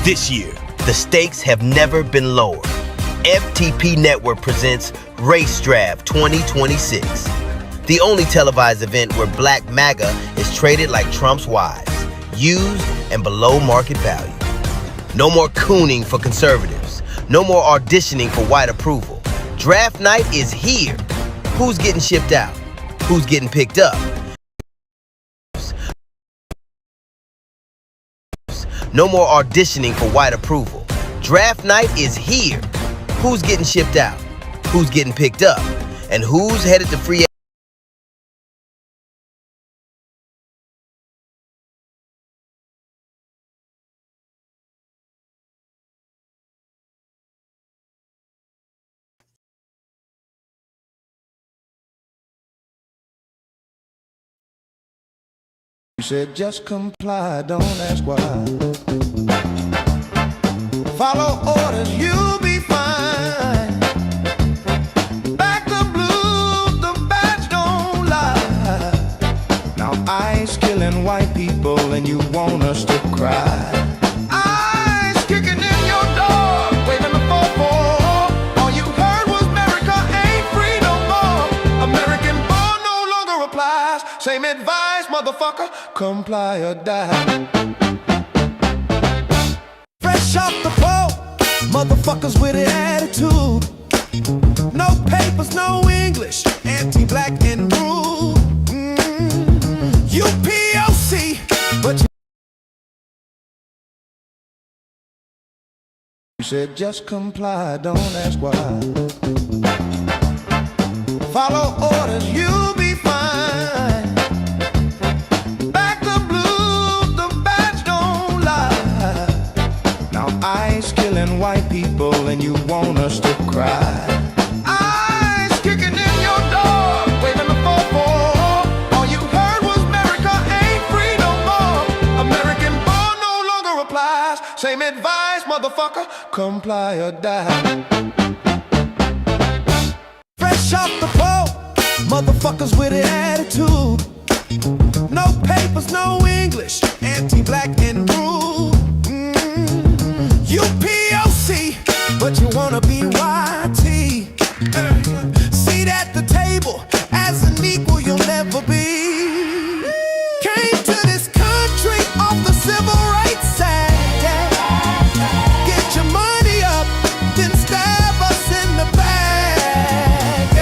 This year, the stakes have never been lower. FTP Network presents Race Draft 2026, the only televised event where Black MAGA is traded like Trump's wives, used and below market value. No more cooning for conservatives. No more auditioning for white approval. Draft night is here. Who's getting shipped out? Who's getting picked up? No more auditioning for white approval. Draft night is here. Who's getting shipped out? Who's getting picked up? And who's headed to free You said just comply, don't ask why. Follow orders, you'll be fine. Back the blues, the bats don't lie. Now ICE killing white people and you want us to cry. ICE kicking in your door, waving the 4-4. All you heard was America ain't free no more. American born no longer applies. Same advice, motherfucker, comply or die. Fresh off the pole, motherfuckers with an attitude. No papers, no English, anti-black and rude. You POC, but you said just comply, don't ask why. Follow orders, you'll be fine. Back the blues, the bats don't lie. Now ICE killing white people and you want us to cry. ICE kicking in your door, waving the 4-4. All you heard was America ain't free no more. American born no longer applies. Same advice, motherfucker, comply or die. Fresh off the pole, motherfuckers with an attitude. No papers, no English, anti-black and rude. You POC, but you wanna be YT. Seat at the table, as an equal you'll never be. Came to this country off the civil rights side. Get your money up, then stab us in the back.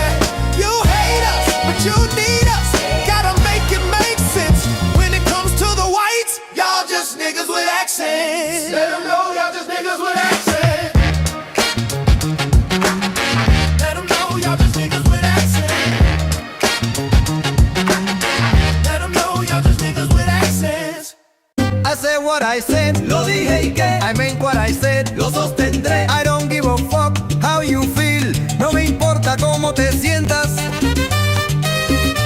You hate us, but you need us. Gotta make it make sense. When it comes to the whites, y'all just niggas with accents. Let them know y'all just niggas with accents. Let them know y'all just niggas with accents. Let them know y'all just niggas with accents. I said what I said, lo dije y que I meant what I said, lo sostendré. I don't give a fuck how you feel, no me importa cómo te sientas.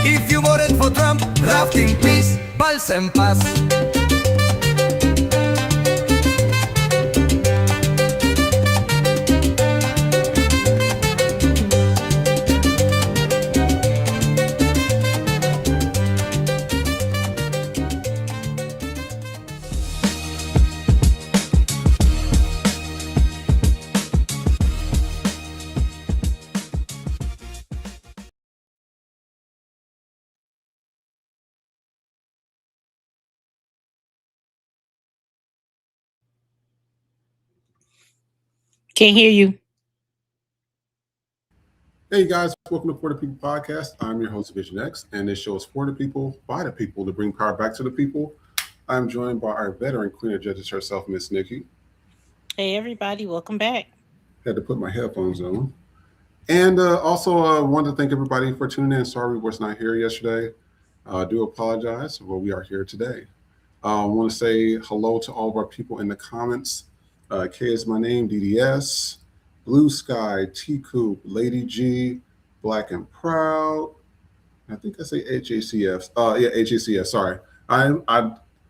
If you voted for Trump, rest in peace, paz en paz. Can't hear you. Hey guys, welcome to For the People Podcast. I'm your host, Vision X, and this show is for the people, by the people, to bring power back to the people. I'm joined by our veteran queen of judges herself, Miss Nicki. Hey, everybody. Welcome back. Had to put my headphones on. And also wanted to thank everybody for tuning in. Sorry we was not here yesterday. I do apologize, but we are here today. I want to say hello to all of our people in the comments. K is my name, DDS, Blue Sky, T Coop, Lady G, Black and Proud. I think I say HACF. Yeah, HACF. Sorry, I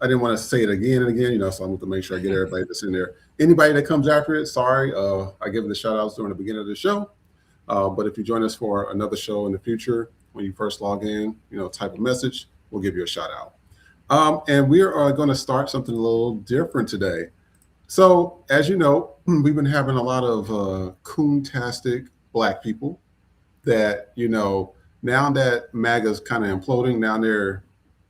didn't want to say it again and again. So I want to make sure I get everybody that's in there. Anybody that comes after it, sorry. I give it the shout outs during the beginning of the show. But if you join us for another show in the future, when you first log in, type a message, we'll give you a shout out. And we are going to start something a little different today. So, as you know, we've been having a lot of coon-tastic black people that, now that MAGA's kind of imploding, now they're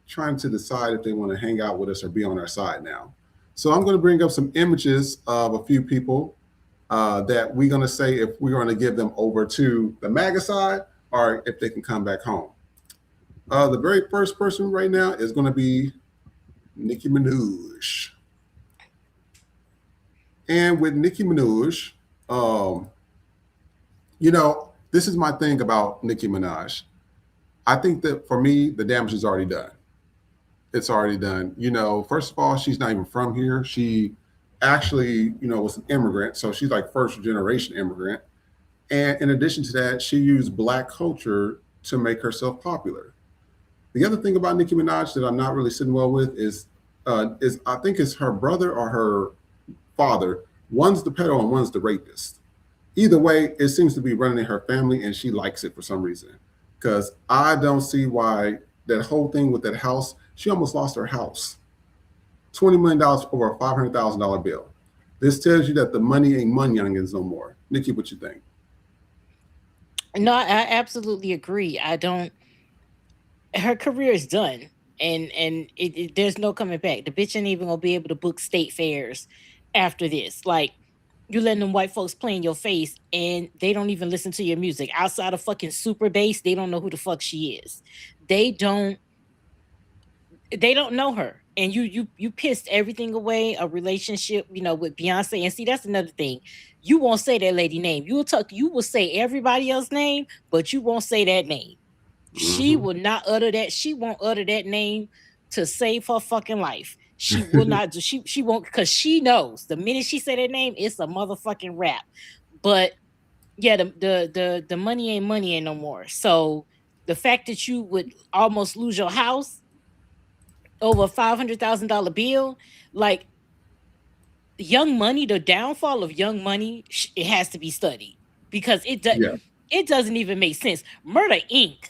trying to decide if they want to hang out with us or be on our side now. So I'm going to bring up some images of a few people that we're going to say if we're going to give them over to the MAGA side or if they can come back home. The very first person right now is going to be Nicki Minaj. And with Nicki Minaj, um, this is my thing about Nicki Minaj. I think that for me, the damage is already done. It's already done. First of all, she's not even from here. She actually, was an immigrant. So she's like first generation immigrant. And in addition to that, she used black culture to make herself popular. The other thing about Nicki Minaj that I'm not really sitting well with is I think it's her brother or her father. One's the pedo and one's the rapist. Either way, it seems to be running in her family, and she likes it for some reason. Because I don't see why that whole thing with that house. She almost lost her house. $20 million over a $500,000 bill. This tells you that the money ain't money youngins no more. Nikki, what you think? No, I absolutely agree. I don't. Her career is done, and there's no coming back. The bitch ain't even gonna be able to book state fairs after this. Like, you letting them white folks play in your face, and they don't even listen to your music outside of fucking super bass. They don't know who the fuck she is. They don't. They don't know her, and you pissed everything away. A relationship, with Beyonce, and see, that's another thing. You won't say that lady name. You will say everybody else's name, but you won't say that name. She will not utter that. She won't utter that name to save her fucking life. She will not do. She won't, because she knows the minute she say that name, it's a motherfucking rap. But yeah, the money ain't no more. So the fact that you would almost lose your house over a $500,000 bill, like Young Money, the downfall of Young Money, it has to be studied because it doesn't even make sense. Murder Inc.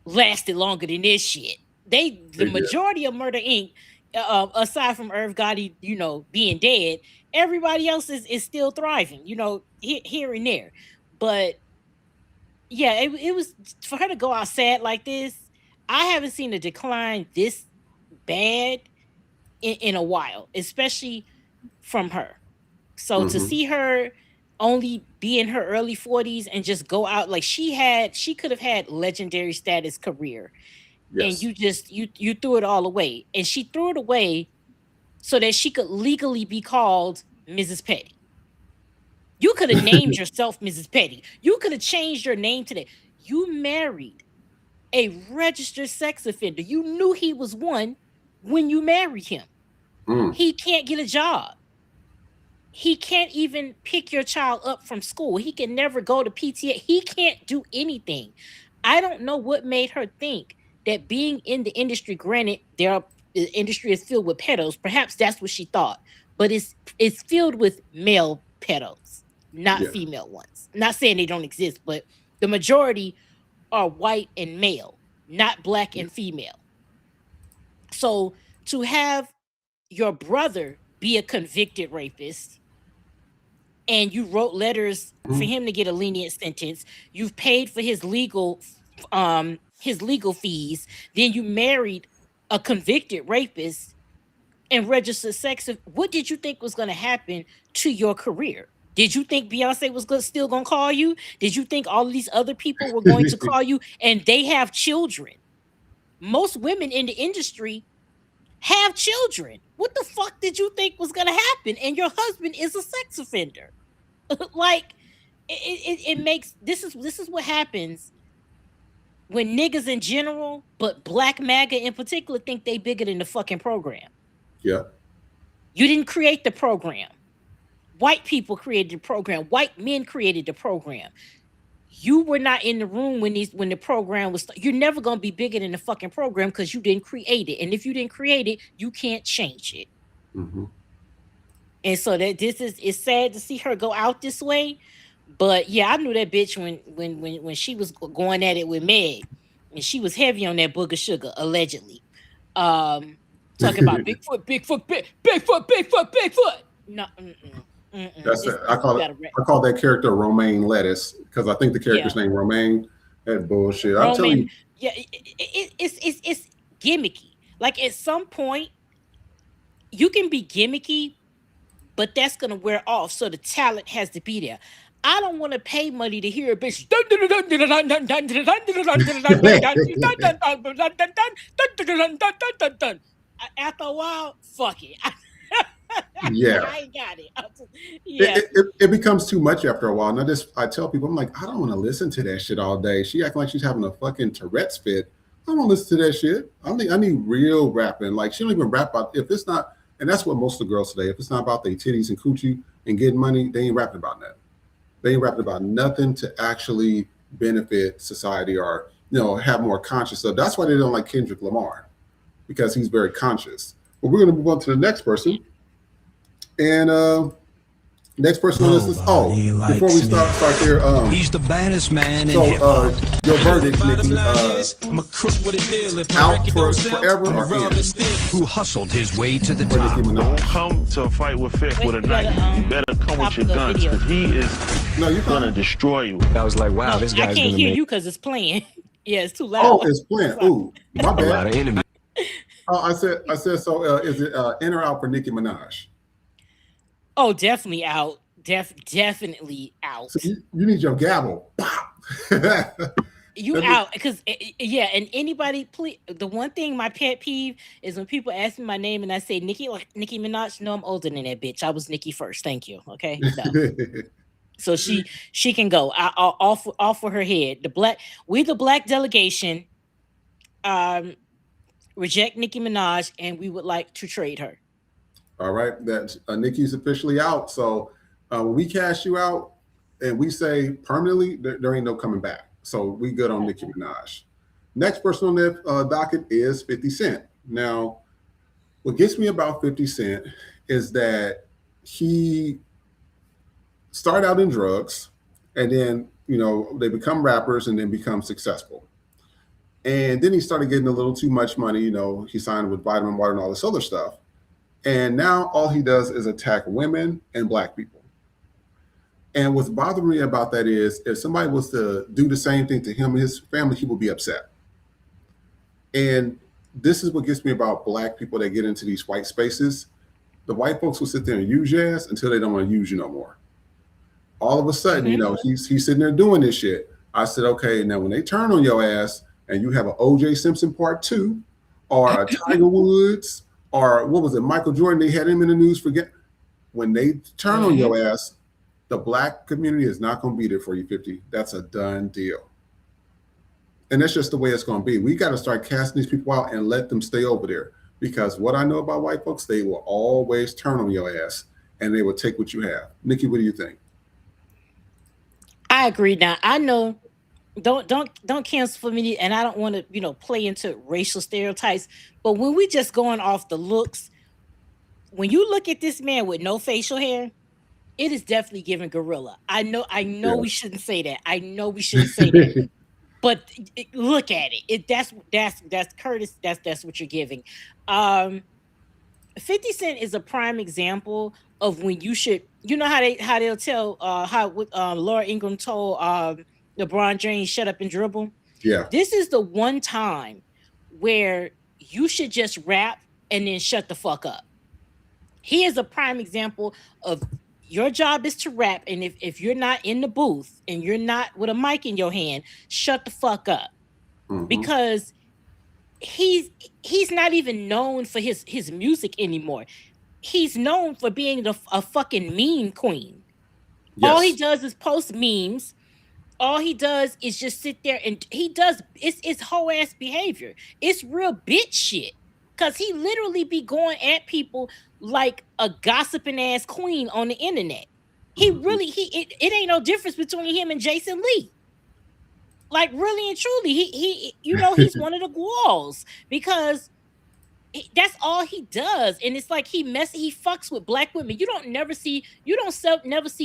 lasted longer than this shit. The majority of Murder Inc., aside from Irv Gotti, being dead, everybody else is still thriving, here and there. But yeah, it was for her to go out sad like this. I haven't seen a decline this bad in a while, especially from her. So to see her only be in her early 40s and just go out like she could have had legendary status career. Yes. And you threw it all away. And she threw it away so that she could legally be called Mrs. Petty. You could have named yourself Mrs. Petty. You could have changed your name to that. You married a registered sex offender. You knew he was one when you married him. He can't get a job. He can't even pick your child up from school. He can never go to PTA. He can't do anything. I don't know what made her think that being in the industry, granted, the industry is filled with pedos. Perhaps that's what she thought. But it's filled with male pedos, not female ones. Not saying they don't exist, but the majority are white and male, not black and female. So to have your brother be a convicted rapist, and you wrote letters for him to get a lenient sentence, you've paid for his legal fees, then you married a convicted rapist and registered sex. What did you think was going to happen to your career? Did you think Beyonce was still going to call you? Did you think all of these other people were going to call you? And they have children. Most women in the industry have children. What the fuck did you think was going to happen? And your husband is a sex offender. Like, it makes, this is what happens when niggas in general, but Black MAGA in particular, think they bigger than the fucking program. Yeah. You didn't create the program. White people created the program. White men created the program. You were not in the room when the program was. You're never gonna be bigger than the fucking program because you didn't create it. And if you didn't create it, you can't change it. And so that it's sad to see her go out this way. But yeah, I knew that bitch when she was going at it with Meg, and she was heavy on that booger sugar, allegedly. Talking about Bigfoot. No, That's it. I you gotta call that character Romaine Lettuce because I think the character's name Romaine. That bullshit. I'm telling Roman. you. Yeah, it's gimmicky. Like at some point, you can be gimmicky, but that's gonna wear off. So the talent has to be there. I don't want to pay money to hear a bitch. After a while, fuck it. Yeah. I ain't got it. Yeah. It becomes too much after a while. And I tell people, I'm like, I don't want to listen to that shit all day. She acting like she's having a fucking Tourette's fit. I don't want to listen to that shit. I need real rapping. Like she don't even rap about if it's not, and that's what most of the girls today. If it's not about their titties and coochie and getting money, they ain't rapping about that. They ain't rapping about nothing to actually benefit society or have more conscious stuff. That's why they don't like Kendrick Lamar, because he's very conscious. But we're gonna move on to the next person. And next person on this is before we start there, he's the baddest man so in hip-hop. Your verdict, Nicki, I'm a crook with a deal if out for forever or in? who hustled his way to the For Nicki top. Minaj. Come to a fight with Fifth with a knife. You better come with your guns because he is gonna destroy you. I was like, wow, this I guy's can't gonna hear make you because it's playing. Yeah, it's too loud. Oh, it's playing. Ooh, my a lot bad. of enemies. I said so. Is it in or out for Nicki Minaj? Oh, definitely out. Definitely out. So you need your gavel. You out because and anybody, please. The one thing, my pet peeve is when people ask me my name and I say Nicki, like Nicki Minaj. No, I'm older than that bitch. I was Nicki first. Thank you. Okay, no. So she can go. I'll offer her head. We the black delegation, reject Nicki Minaj, and we would like to trade her. All right, that Nicki's officially out. So when we cash you out and we say permanently, there ain't no coming back. So we good on Nicki Minaj. Next person on the docket is 50 Cent. Now, what gets me about 50 Cent is that he started out in drugs and then, they become rappers and then become successful. And then he started getting a little too much money. He signed with Vitamin Water and all this other stuff. And now all he does is attack women and black people. And what's bothering me about that is if somebody was to do the same thing to him and his family, he would be upset. And this is what gets me about black people that get into these white spaces. The white folks will sit there and use your ass until they don't want to use you no more. All of a sudden, he's sitting there doing this shit. I said, okay, now when they turn on your ass and you have an O.J. Simpson Part 2 or a Tiger Woods, or what was it, Michael Jordan, they had him in the news, when they turn on your ass, the black community is not going to be there for you, 50. That's a done deal. And that's just the way it's going to be. We got to start casting these people out and let them stay over there. Because what I know about white folks, they will always turn on your ass and they will take what you have. Nicki, what do you think? I agree. Now, I know, don't cancel for me, and I don't want to, play into racial stereotypes, but when we just going off the looks, when you look at this man with no facial hair, it is definitely giving gorilla. I know we shouldn't say that. I know we shouldn't say that. But look at it. That's Curtis. That's what you're giving. 50 Cent is a prime example of when you should. You know how they'll tell Laura Ingraham told LeBron James, shut up and dribble. Yeah. This is the one time where you should just rap and then shut the fuck up. He is a prime example of your job is to rap, and if you're not in the booth and you're not with a mic in your hand, shut the fuck up. Because he's not even known for his music anymore. He's known for being a fucking meme queen. Yes. All he does is post memes. All he does is just sit there and it's whole ass behavior. It's real bitch shit. Cause he literally be going at people like a gossiping ass queen on the internet. He really it ain't no difference between him and Jason Lee. Like really and truly, he he's one of the walls because that's all he does, and it's like he fucks with black women. You don't never see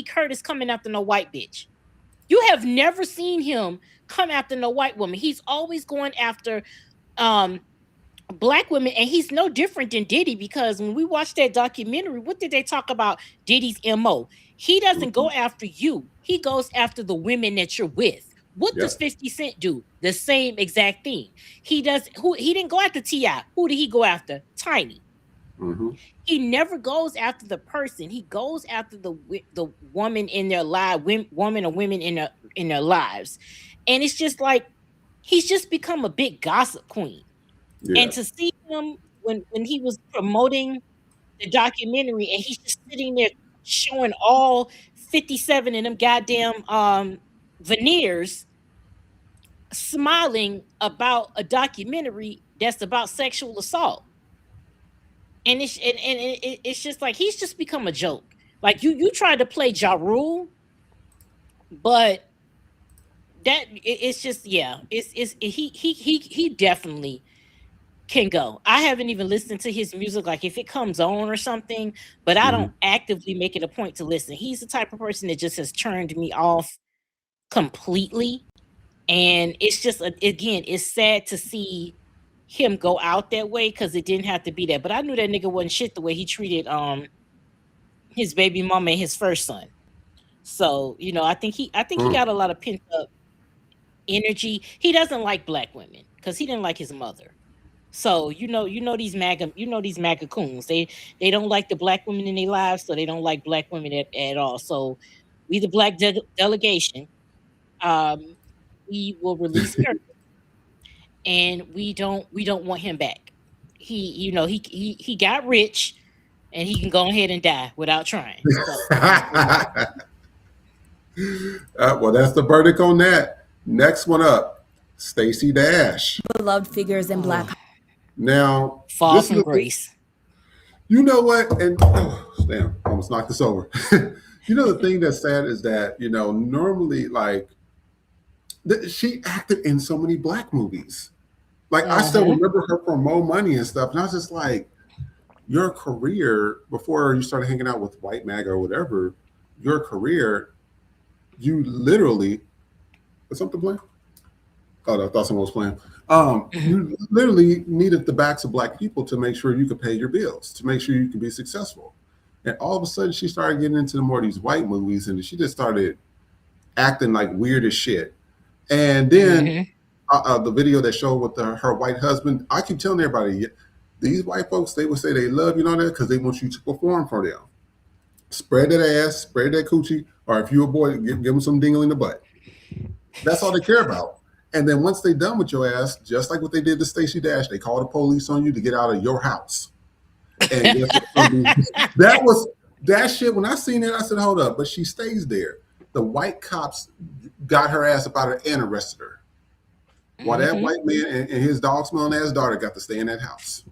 Curtis coming after no white bitch. You have never seen him come after no white woman. He's always going after black women, and he's no different than Diddy, because when we watched that documentary, what did they talk about Diddy's MO? He doesn't go after you. He goes after the women that you're with. What does 50 Cent do? The same exact thing. He didn't go after T.I. Who did he go after? Tiny. He never goes after the person. He goes after the woman in their life, woman or women in their lives. And it's just like he's just become a big gossip queen. Yeah. And to see him when he was promoting the documentary, and he's just sitting there showing all 57 of them goddamn veneers, smiling about a documentary that's about sexual assault. And it's just like he's just become a joke. Like you tried to play Ja Rule, but it's just he definitely can go. I haven't even listened to his music, like if it comes on or something, but I don't actively make it a point to listen. He's the type of person that just has turned me off completely. And it's just, again, it's sad to see him go out that way, because it didn't have to be that. But I knew that nigga wasn't shit the way he treated his baby mama and his first son. So, I think he got a lot of pent up energy. He doesn't like black women because he didn't like his mother. So these MAGA coons. They don't like the black women in their lives, so they don't like black women at all. So we, the black delegation, we will release Kirk, and we don't want him back. He got rich, and he can go ahead and die without trying. So, well, that's the verdict on that. Next one up, Stacy Dash. Beloved figures in black. Now, fall from grace. You know what? And damn, almost knocked this over. The thing that's sad is that normally, like, she acted in so many black movies. Like, I still remember her from Mo Money and stuff. And I was just like, your career, before you started hanging out with white MAGA or whatever, your career, you literally, is something playing? Oh, I thought someone was playing. You literally needed the backs of black people to make sure you could pay your bills, to make sure you could be successful. And all of a sudden, she started getting into more of these white movies, and she just started acting like weird as shit. And then the video that showed with her white husband, I keep telling everybody, these white folks, they would say they love you, that because they want you to perform for them. Spread that ass, spread that coochie, or if you're a boy, give them some dingle in the butt. That's all they care about. And then once they're done with your ass, just like what they did to Stacy Dash, they call the police on you to get out of your house. And that shit. When I seen it, I said, hold up. But she stays there. The white cops got her ass up out of and arrested her. While that white man and his dog smelling ass daughter got to stay in that house.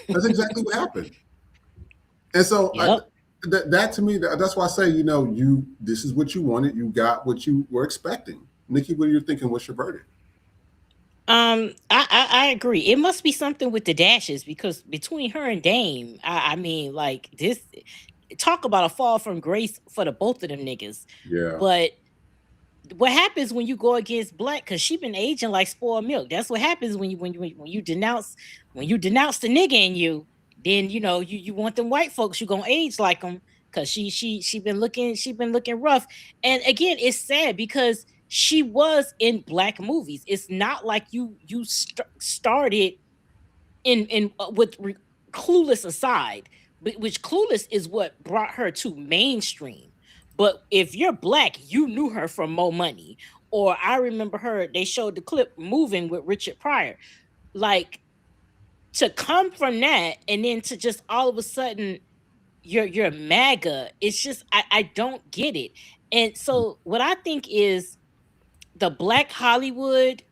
That's exactly what happened. And so that to me, that's why I say, this is what you wanted. You got what you were expecting. Nicki, what are you thinking? What's your verdict? I agree. It must be something with the Dashes, because between her and Dame, I mean, like, this, talk about a fall from grace for the both of them niggas. Yeah. But what happens when you go against black? Because she been aging like spoiled milk. That's what happens when you denounce the nigga in you. Then you want them white folks. You gonna age like them, because she been looking rough. And again, it's sad because she was in black movies. It's not like you started in with Clueless aside, which Clueless is what brought her to mainstream. But if you're black, you knew her from Mo Money, or I remember her. They showed the clip Moving with Richard Pryor. Like, to come from that and then to just all of a sudden you're MAGA. It's just I don't get it. And so what I think is, the black Hollywood,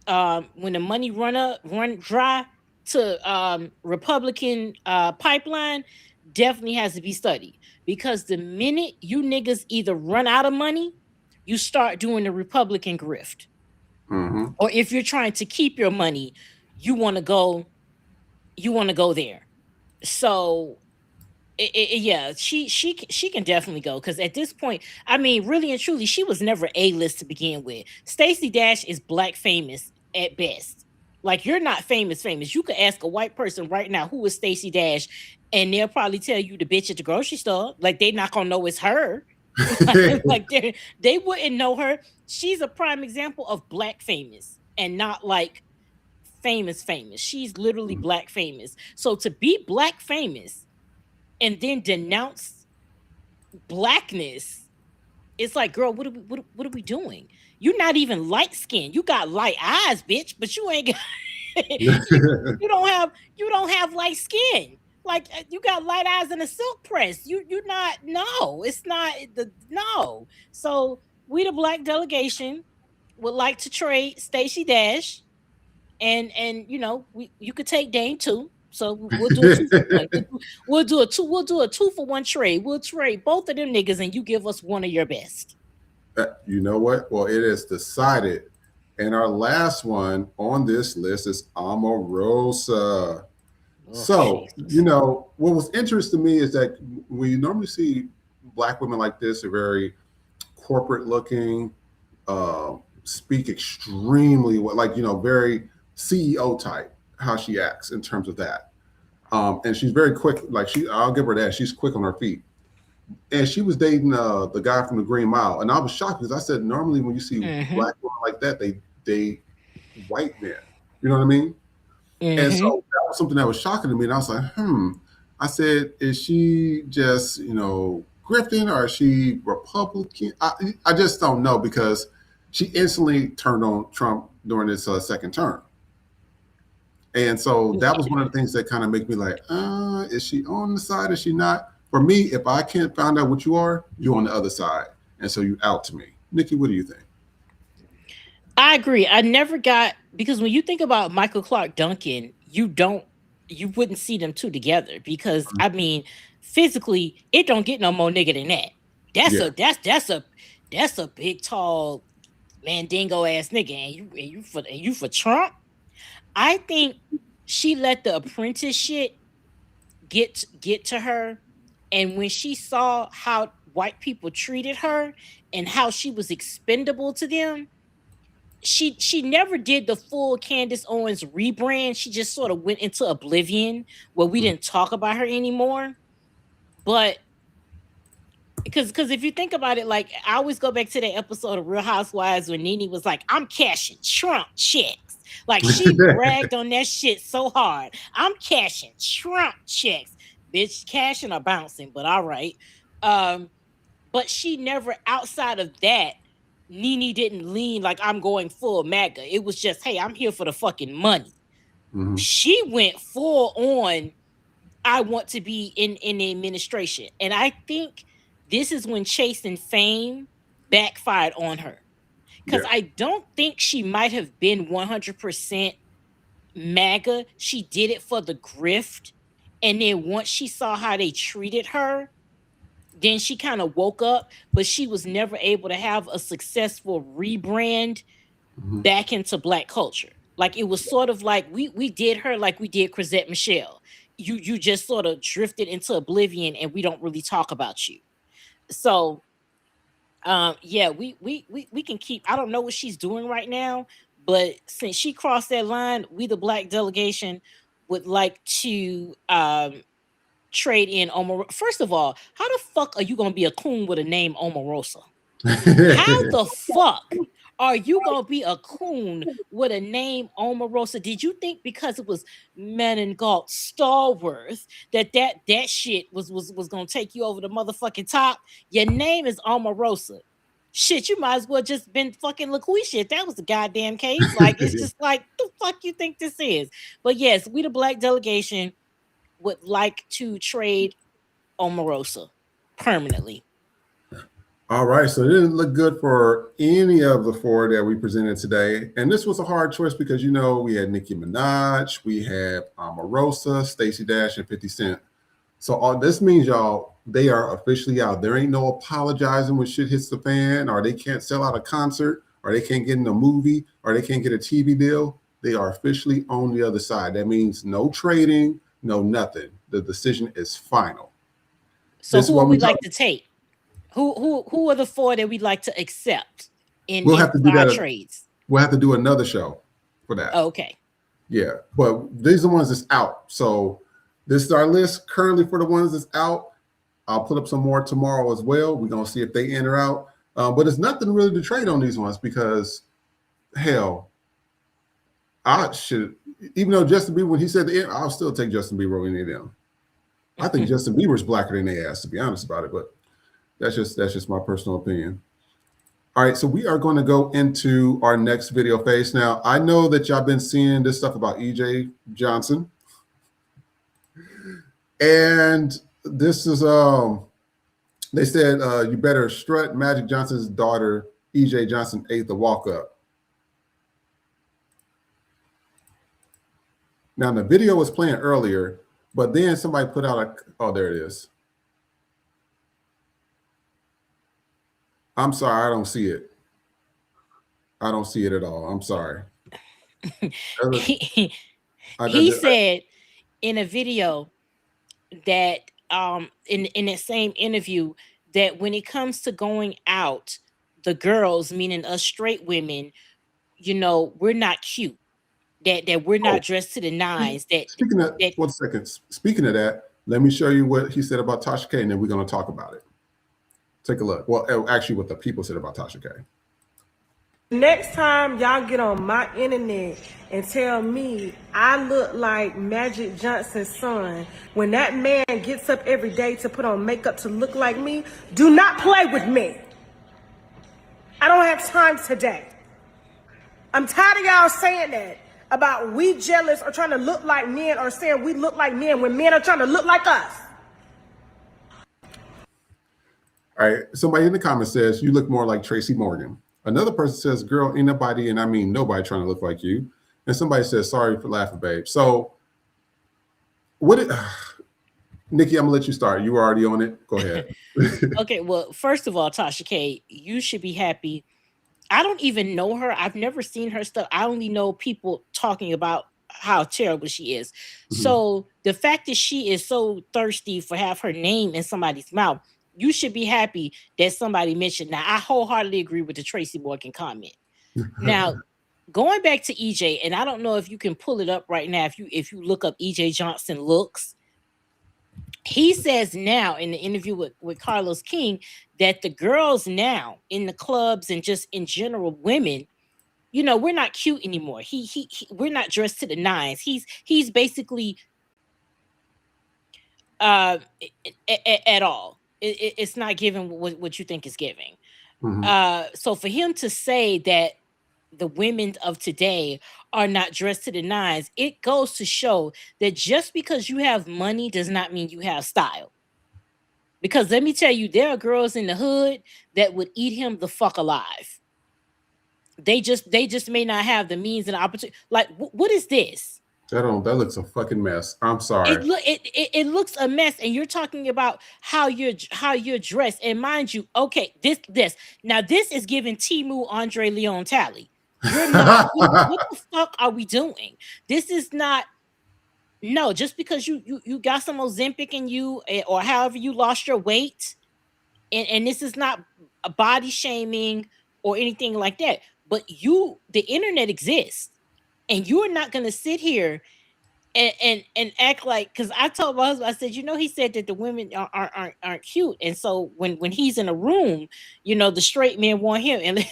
when the money run dry to Republican pipeline, definitely has to be studied. Because the minute you niggas either run out of money, you start doing the Republican grift. Or if you're trying to keep your money, you want to go there. So she can definitely go, because at this point, I mean, really and truly, she was never A-list to begin with. Stacey Dash is black famous at best. Like, you're not famous. You could ask a white person right now, who is Stacy Dash, and they'll probably tell you the bitch at the grocery store. Like, they're not gonna know it's her. Like they wouldn't know her. She's a prime example of black famous and not like famous. She's literally black famous. So to be black famous and then denounce blackness, it's like, girl, what are we doing? You're not even light skinned. You got light eyes, bitch, but you ain't got you don't have light skin. Like, you got light eyes and a silk press. You're not. No, it's not the no. So we, the black delegation, would like to trade Stacy Dash, and you could take Dame too. So we'll do a 2 for 1. We'll do a 2 for 1 trade. We'll trade both of them niggas, and you give us one of your best. You know what? Well, it is decided. And our last one on this list is Omarosa. So, what was interesting to me is that we normally see black women like this, are very corporate looking, speak extremely well, like, very CEO type, how she acts in terms of that. And she's very quick. Like, I'll give her that. She's quick on her feet. And she was dating the guy from the Green Mile. And I was shocked because I said, normally when you see black women like that, they white men, you know what I mean? And so that was something that was shocking to me. And I was like, I said, is she just, grifting, or is she Republican? I just don't know, because she instantly turned on Trump during his second term. And so that was one of the things that kind of make me like, is she on the side? Is she not? For me, if I can't find out what you are, you're on the other side. And so you out to me. Nikki, what do you think? I agree. I never got, because when you think about Michael Clark Duncan, you wouldn't see them two together, because I mean, physically, it don't get no more nigga than that. That's a big, tall, mandingo ass nigga, and you for Trump. I think she let the Apprentice shit get to her, and when she saw how white people treated her and how she was expendable to them, she never did the full Candace Owens rebrand. She just sort of went into oblivion where we didn't talk about her anymore. But because if you think about it, like, I always go back to that episode of Real Housewives when Nene was like, I'm cashing Trump checks. Like, she bragged on that shit so hard. I'm cashing Trump checks. Bitch, cashing or bouncing, but all right. But she never, outside of that, Nene didn't lean like, I'm going full MAGA. It was just, hey, I'm here for the fucking money. She went full on, I want to be in the administration. And I think this is when Chase and Fame backfired on her. Because I don't think she might have been 100% MAGA. She did it for the grift. And then once she saw how they treated her, then she kind of woke up, but she was never able to have a successful rebrand back into black culture. Like, it was sort of like we did her like we did Chrisette Michele. You just sort of drifted into oblivion, and we don't really talk about you. So we can keep, I don't know what she's doing right now, but since she crossed that line, we, the black delegation, would like to trade in Omarosa. First of all, how the fuck are you gonna be a coon with a name Omarosa? How the fuck are you gonna be a coon with a name Omarosa? Did you think because it was Meningalt Stallworth that shit was gonna take you over the motherfucking top? Your name is Omarosa. Shit, you might as well just been fucking LaQuisha if that was the goddamn case. Like, it's just like, the fuck you think this is? But yes, we, the black delegation, would like to trade Omarosa permanently. All right, so it didn't look good for any of the four that we presented today. And this was a hard choice because, we had Nicki Minaj, we had Omarosa, Stacy Dash, and 50 Cent. So all this means, y'all, they are officially out. There ain't no apologizing when shit hits the fan, or they can't sell out a concert, or they can't get in a movie, or they can't get a TV deal. They are officially on the other side. That means no trading, no nothing. The decision is final. So who would we like to take? Who are the four that we'd like to accept in our trades? We'll have to do another show for that. Okay. Yeah, but these are the ones that's out. So this is our list currently for the ones that's out. I'll put up some more tomorrow as well. We're gonna see if they in or out. But it's nothing really to trade on these ones because, hell, I should. Even though Justin Bieber, when he said the end, I'll still take Justin Bieber over any of them. I think Justin Bieber's blacker than they ass, to be honest about it. But that's just my personal opinion. All right, so we are going to go into our next video phase. Now, I know that y'all been seeing this stuff about EJ Johnson. And this is, they said, you better strut Magic Johnson's daughter, EJ Johnson, ate the walk up. Now, the video was playing earlier, but then somebody put out oh, there it is. I'm sorry, I don't see it. I don't see it at all. I'm sorry. He said in a video that in that same interview that when it comes to going out, the girls, meaning us straight women, you know, we're not cute. That we're not dressed to the nines. Speaking of that, 1 second. Speaking of that, let me show you what he said about Tasha K, and then we're going to talk about it. Take a look. Well, actually, what the people said about Tasha K. Next time y'all get on my internet and tell me I look like Magic Johnson's son, when that man gets up every day to put on makeup to look like me, do not play with me. I don't have time today. I'm tired of y'all saying that about we jealous or trying to look like men or saying we look like men when men are trying to look like us. All right. Somebody in the comments says, you look more like Tracy Morgan. Another person says, girl, ain't nobody, and I mean nobody trying to look like you. And somebody says, sorry for laughing, babe. So Nikki, I'm gonna let you start. You were already on it. Go ahead. Okay. Well, first of all, Tasha K, you should be happy. I don't even know her. I've never seen her stuff. I only know people talking about how terrible she is. Mm-hmm. So the fact that she is so thirsty for have her name in somebody's mouth, you should be happy that somebody mentioned. Now, I wholeheartedly agree with the Tracy Morgan comment. Now, going back to EJ, and I don't know if you can pull it up right now. If you look up EJ Johnson looks, he says now in the interview with Carlos King that the girls now in the clubs and just in general, women, you know, we're not cute anymore. We're not dressed to the nines. He's basically at all. It's not giving what you think is giving. Mm-hmm. So for him to say that the women of today are not dressed to the nines, it goes to show that just because you have money does not mean you have style. Because let me tell you, there are girls in the hood that would eat him the fuck alive. They just may not have the means and the opportunity. Like, what is this? That looks a fucking mess. I'm sorry. It looks a mess, and you're talking about how you're dressed. And mind you, okay, this now this is giving Timu Andre Leon Talley. You're not. What the fuck are we doing? This is not. No, just because you got some Ozempic in you, or however you lost your weight, and this is not a body shaming or anything like that. But the internet exists, and you're not going to sit here and act like, because I told my husband, I said, you know, he said that the women aren't cute, and so when he's in a room, you know, the straight men want him, and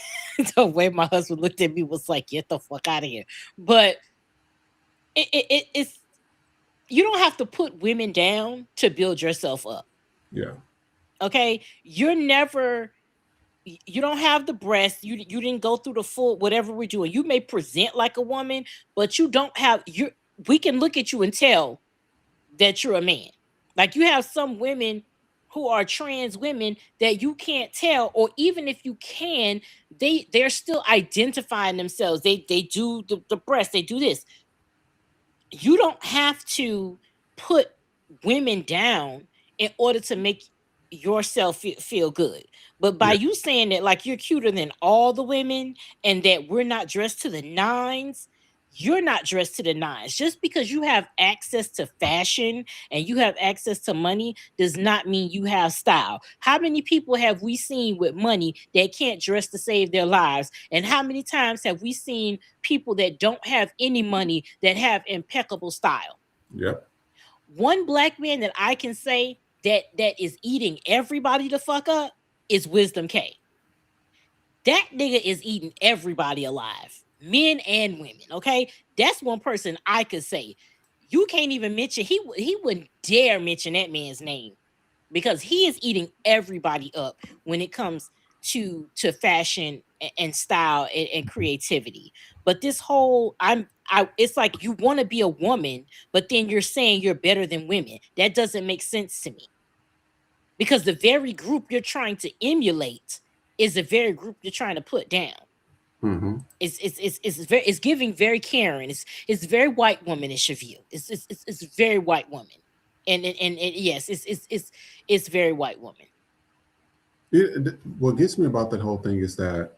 the way my husband looked at me was like, get the fuck out of here. But it's you don't have to put women down to build yourself up. Yeah. Okay. You don't have the breasts. You didn't go through the full whatever we're doing. You may present like a woman, but you don't have we can look at you and tell that you're a man. Like, you have some women who are trans women that you can't tell, or even if you can, they're still identifying themselves. They do the breast, they do this. You don't have to put women down in order to make yourself feel good. But by you saying that, like, you're cuter than all the women and that we're not dressed to the nines, you're not dressed to the nines. Just because you have access to fashion and you have access to money does not mean you have style. How many people have we seen with money that can't dress to save their lives? And how many times have we seen people that don't have any money that have impeccable style? Yep. One black man that I can say that is eating everybody the fuck up is Wisdom K. That nigga is eating everybody alive, men and women. Okay, that's one person I could say. You can't even mention, he wouldn't dare mention that man's name, because he is eating everybody up when it comes to fashion and style and creativity. But this whole it's like you want to be a woman, but then you're saying you're better than women. That doesn't make sense to me, because the very group you're trying to emulate is the very group you're trying to put down. Mm-hmm. It's giving very Karen. It's very white womanish of you. It's very white woman, and yes, it's very white woman. What gets me about that whole thing is that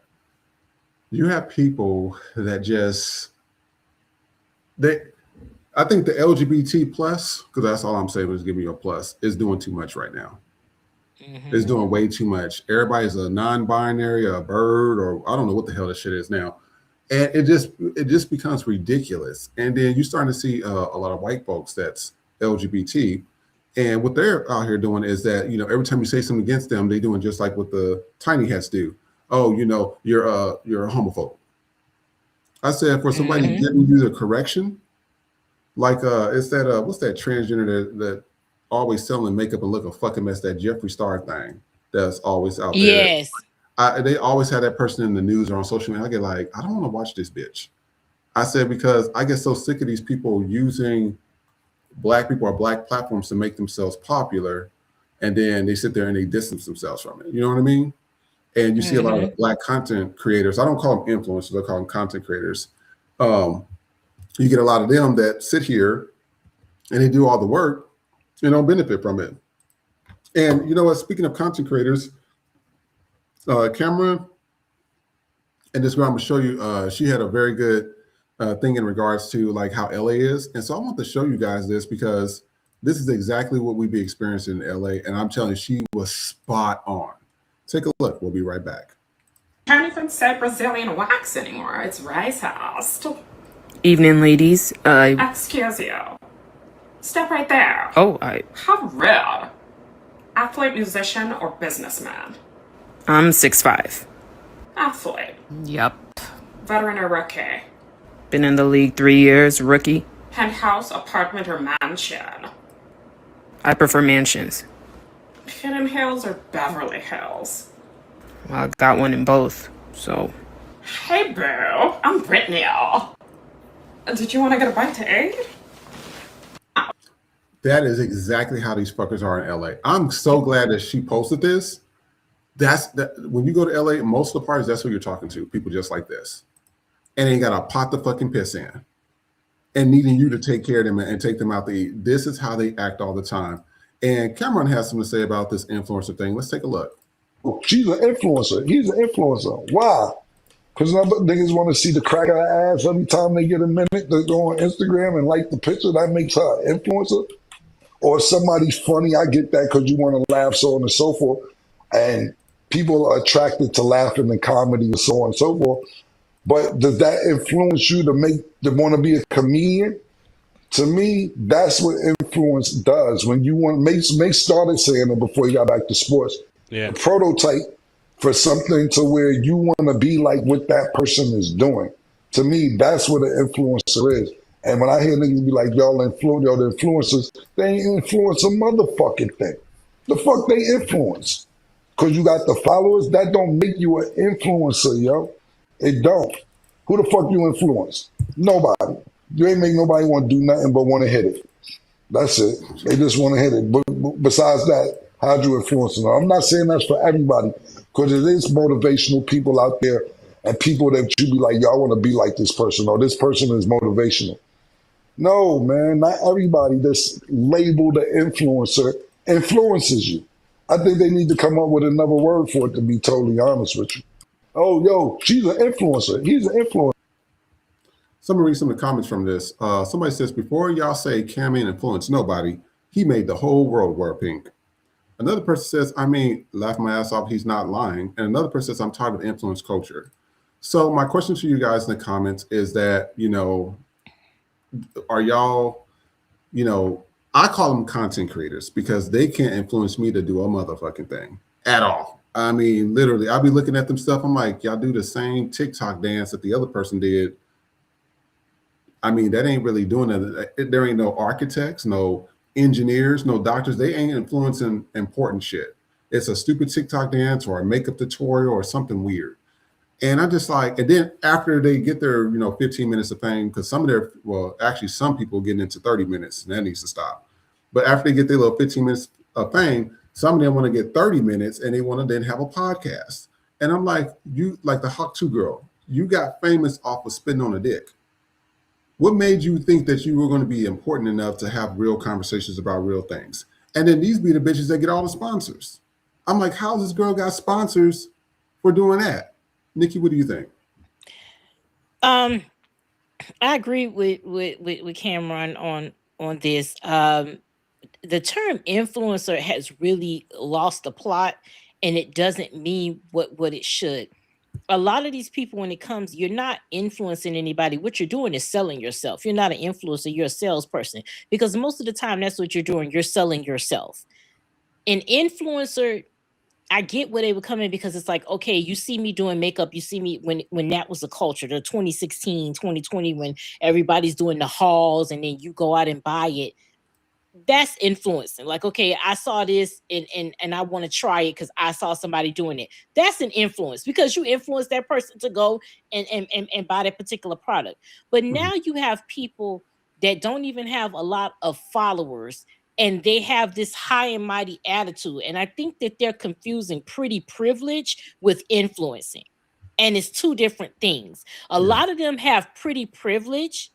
you have people that just I think the LGBT plus, because that's all I'm saying is give me a plus, is doing too much right now. Mm-hmm. It's doing way too much. Everybody's a non-binary, a bird, or I don't know what the hell this shit is now. And it just becomes ridiculous. And then you're starting to see a lot of white folks that's LGBT. And what they're out here doing is that, you know, every time you say something against them, they're doing just like what the tiny hats do. Oh, you know, you're a homophobe. I said, for somebody mm-hmm. giving you the correction, like it's that what's that transgender that always selling makeup and look a fucking mess, that Jeffree Star thing that's always out there. Yes. They always have that person in the news or on social media. I get like, I don't want to watch this bitch. I said, because I get so sick of these people using black people or black platforms to make themselves popular, and then they sit there and they distance themselves from it. You know what I mean? And you see a lot of black content creators. I don't call them influencers, I call them content creators. You get a lot of them that sit here and they do all the work and don't benefit from it. And you know what? Speaking of content creators, Cameron, and this girl I'm gonna show you, she had a very good thing in regards to like how LA is. And so I want to show you guys this, because this is exactly what we be experiencing in LA. And I'm telling you, she was spot on. Take a look. We'll be right back. Can't even say Brazilian wax anymore. It's racist. Evening, ladies. Excuse you. Step right there. Oh, How rude. Athlete, musician, or businessman? I'm 6'5". Athlete. Yep. Veteran or rookie? Been in the league 3 years, rookie. Penthouse, apartment, or mansion? I prefer mansions. Hidden Hills or Beverly Hills? Well, I got one in both, so. Hey, boo. I'm Brittany. Did you want to get a bite to eat? That is exactly how these fuckers are in LA. I'm so glad that she posted this. When you go to LA, most of the parties, that's who you're talking to. People just like this. And they got a pot to fucking piss in. And needing you to take care of them and take them out to eat. This is how they act all the time. And Cameron has something to say about this influencer thing. Let's take a look. She's an influencer. He's an influencer. Why? Because niggas want to see the crack of her ass every time they get a minute to go on Instagram and like the picture. That makes her an influencer. Or somebody's funny. I get that because you want to laugh, so on and so forth. And people are attracted to laughing and comedy and so on and so forth. But does that influence you to want to be a comedian? To me, that's what influence does. When you want, Mace started saying it before he got back to sports. Yeah. A prototype for something to where you want to be like what that person is doing. To me, that's what an influencer is. And when I hear niggas be like, y'all the influencers, they ain't influence a motherfucking thing. The fuck they influence? Because you got the followers, that don't make you an influencer, yo. It don't. Who the fuck you influence? Nobody. You ain't make nobody want to do nothing but want to hit it. That's it. They just want to hit it. But besides that, how'd you influence them? I'm not saying that's for everybody, because it is motivational people out there and people that you be like, y'all want to be like this person, or this person is motivational. No, man, not everybody that's labeled an influencer influences you. I think they need to come up with another word for it, to be totally honest with you. Oh, yo, she's an influencer. He's an influencer. So I'm gonna read some of the comments from this. Somebody says, before y'all say Cam ain't influenced nobody, he made the whole world wear pink. Another person says, I mean, laugh my ass off, he's not lying. And another person says, I'm tired of influence culture. So my question to you guys in the comments is that, are y'all, I call them content creators because they can't influence me to do a motherfucking thing at all. I mean, literally, I'll be looking at them stuff. I'm like, y'all do the same TikTok dance that the other person did. I mean, that ain't really doing it. There ain't no architects, no engineers, no doctors. They ain't influencing important shit. It's a stupid TikTok dance or a makeup tutorial or something weird. And I just like, and then after they get their, 15 minutes of fame, because some people getting into 30 minutes, and that needs to stop. But after they get their little 15 minutes of fame, some of them want to get 30 minutes and they want to then have a podcast. And I'm like, you, like the Hawk 2 girl, you got famous off of spitting on a dick. What made you think that you were going to be important enough to have real conversations about real things? And then these be the bitches that get all the sponsors. I'm like, how this girl got sponsors for doing that? Nicki, what do you think? I agree with Cameron on this. The term influencer has really lost the plot, and it doesn't mean what it should. A lot of these people, when it comes, you're not influencing anybody. What you're doing is selling yourself. You're not an influencer, you're a salesperson. Because most of the time, that's what you're doing. You're selling yourself. An influencer, I get where they were coming, because it's like, okay, you see me doing makeup. You see me when that was the culture, the 2016, 2020, when everybody's doing the hauls and then you go out and buy it. That's influencing. Like, okay, I saw this and I want to try it because I saw somebody doing it. That's an influence, because you influence that person to go and buy that particular product. But now you have people that don't even have a lot of followers, and they have this high and mighty attitude. And I think that they're confusing pretty privilege with influencing. And it's two different things. A lot of them have pretty privilege,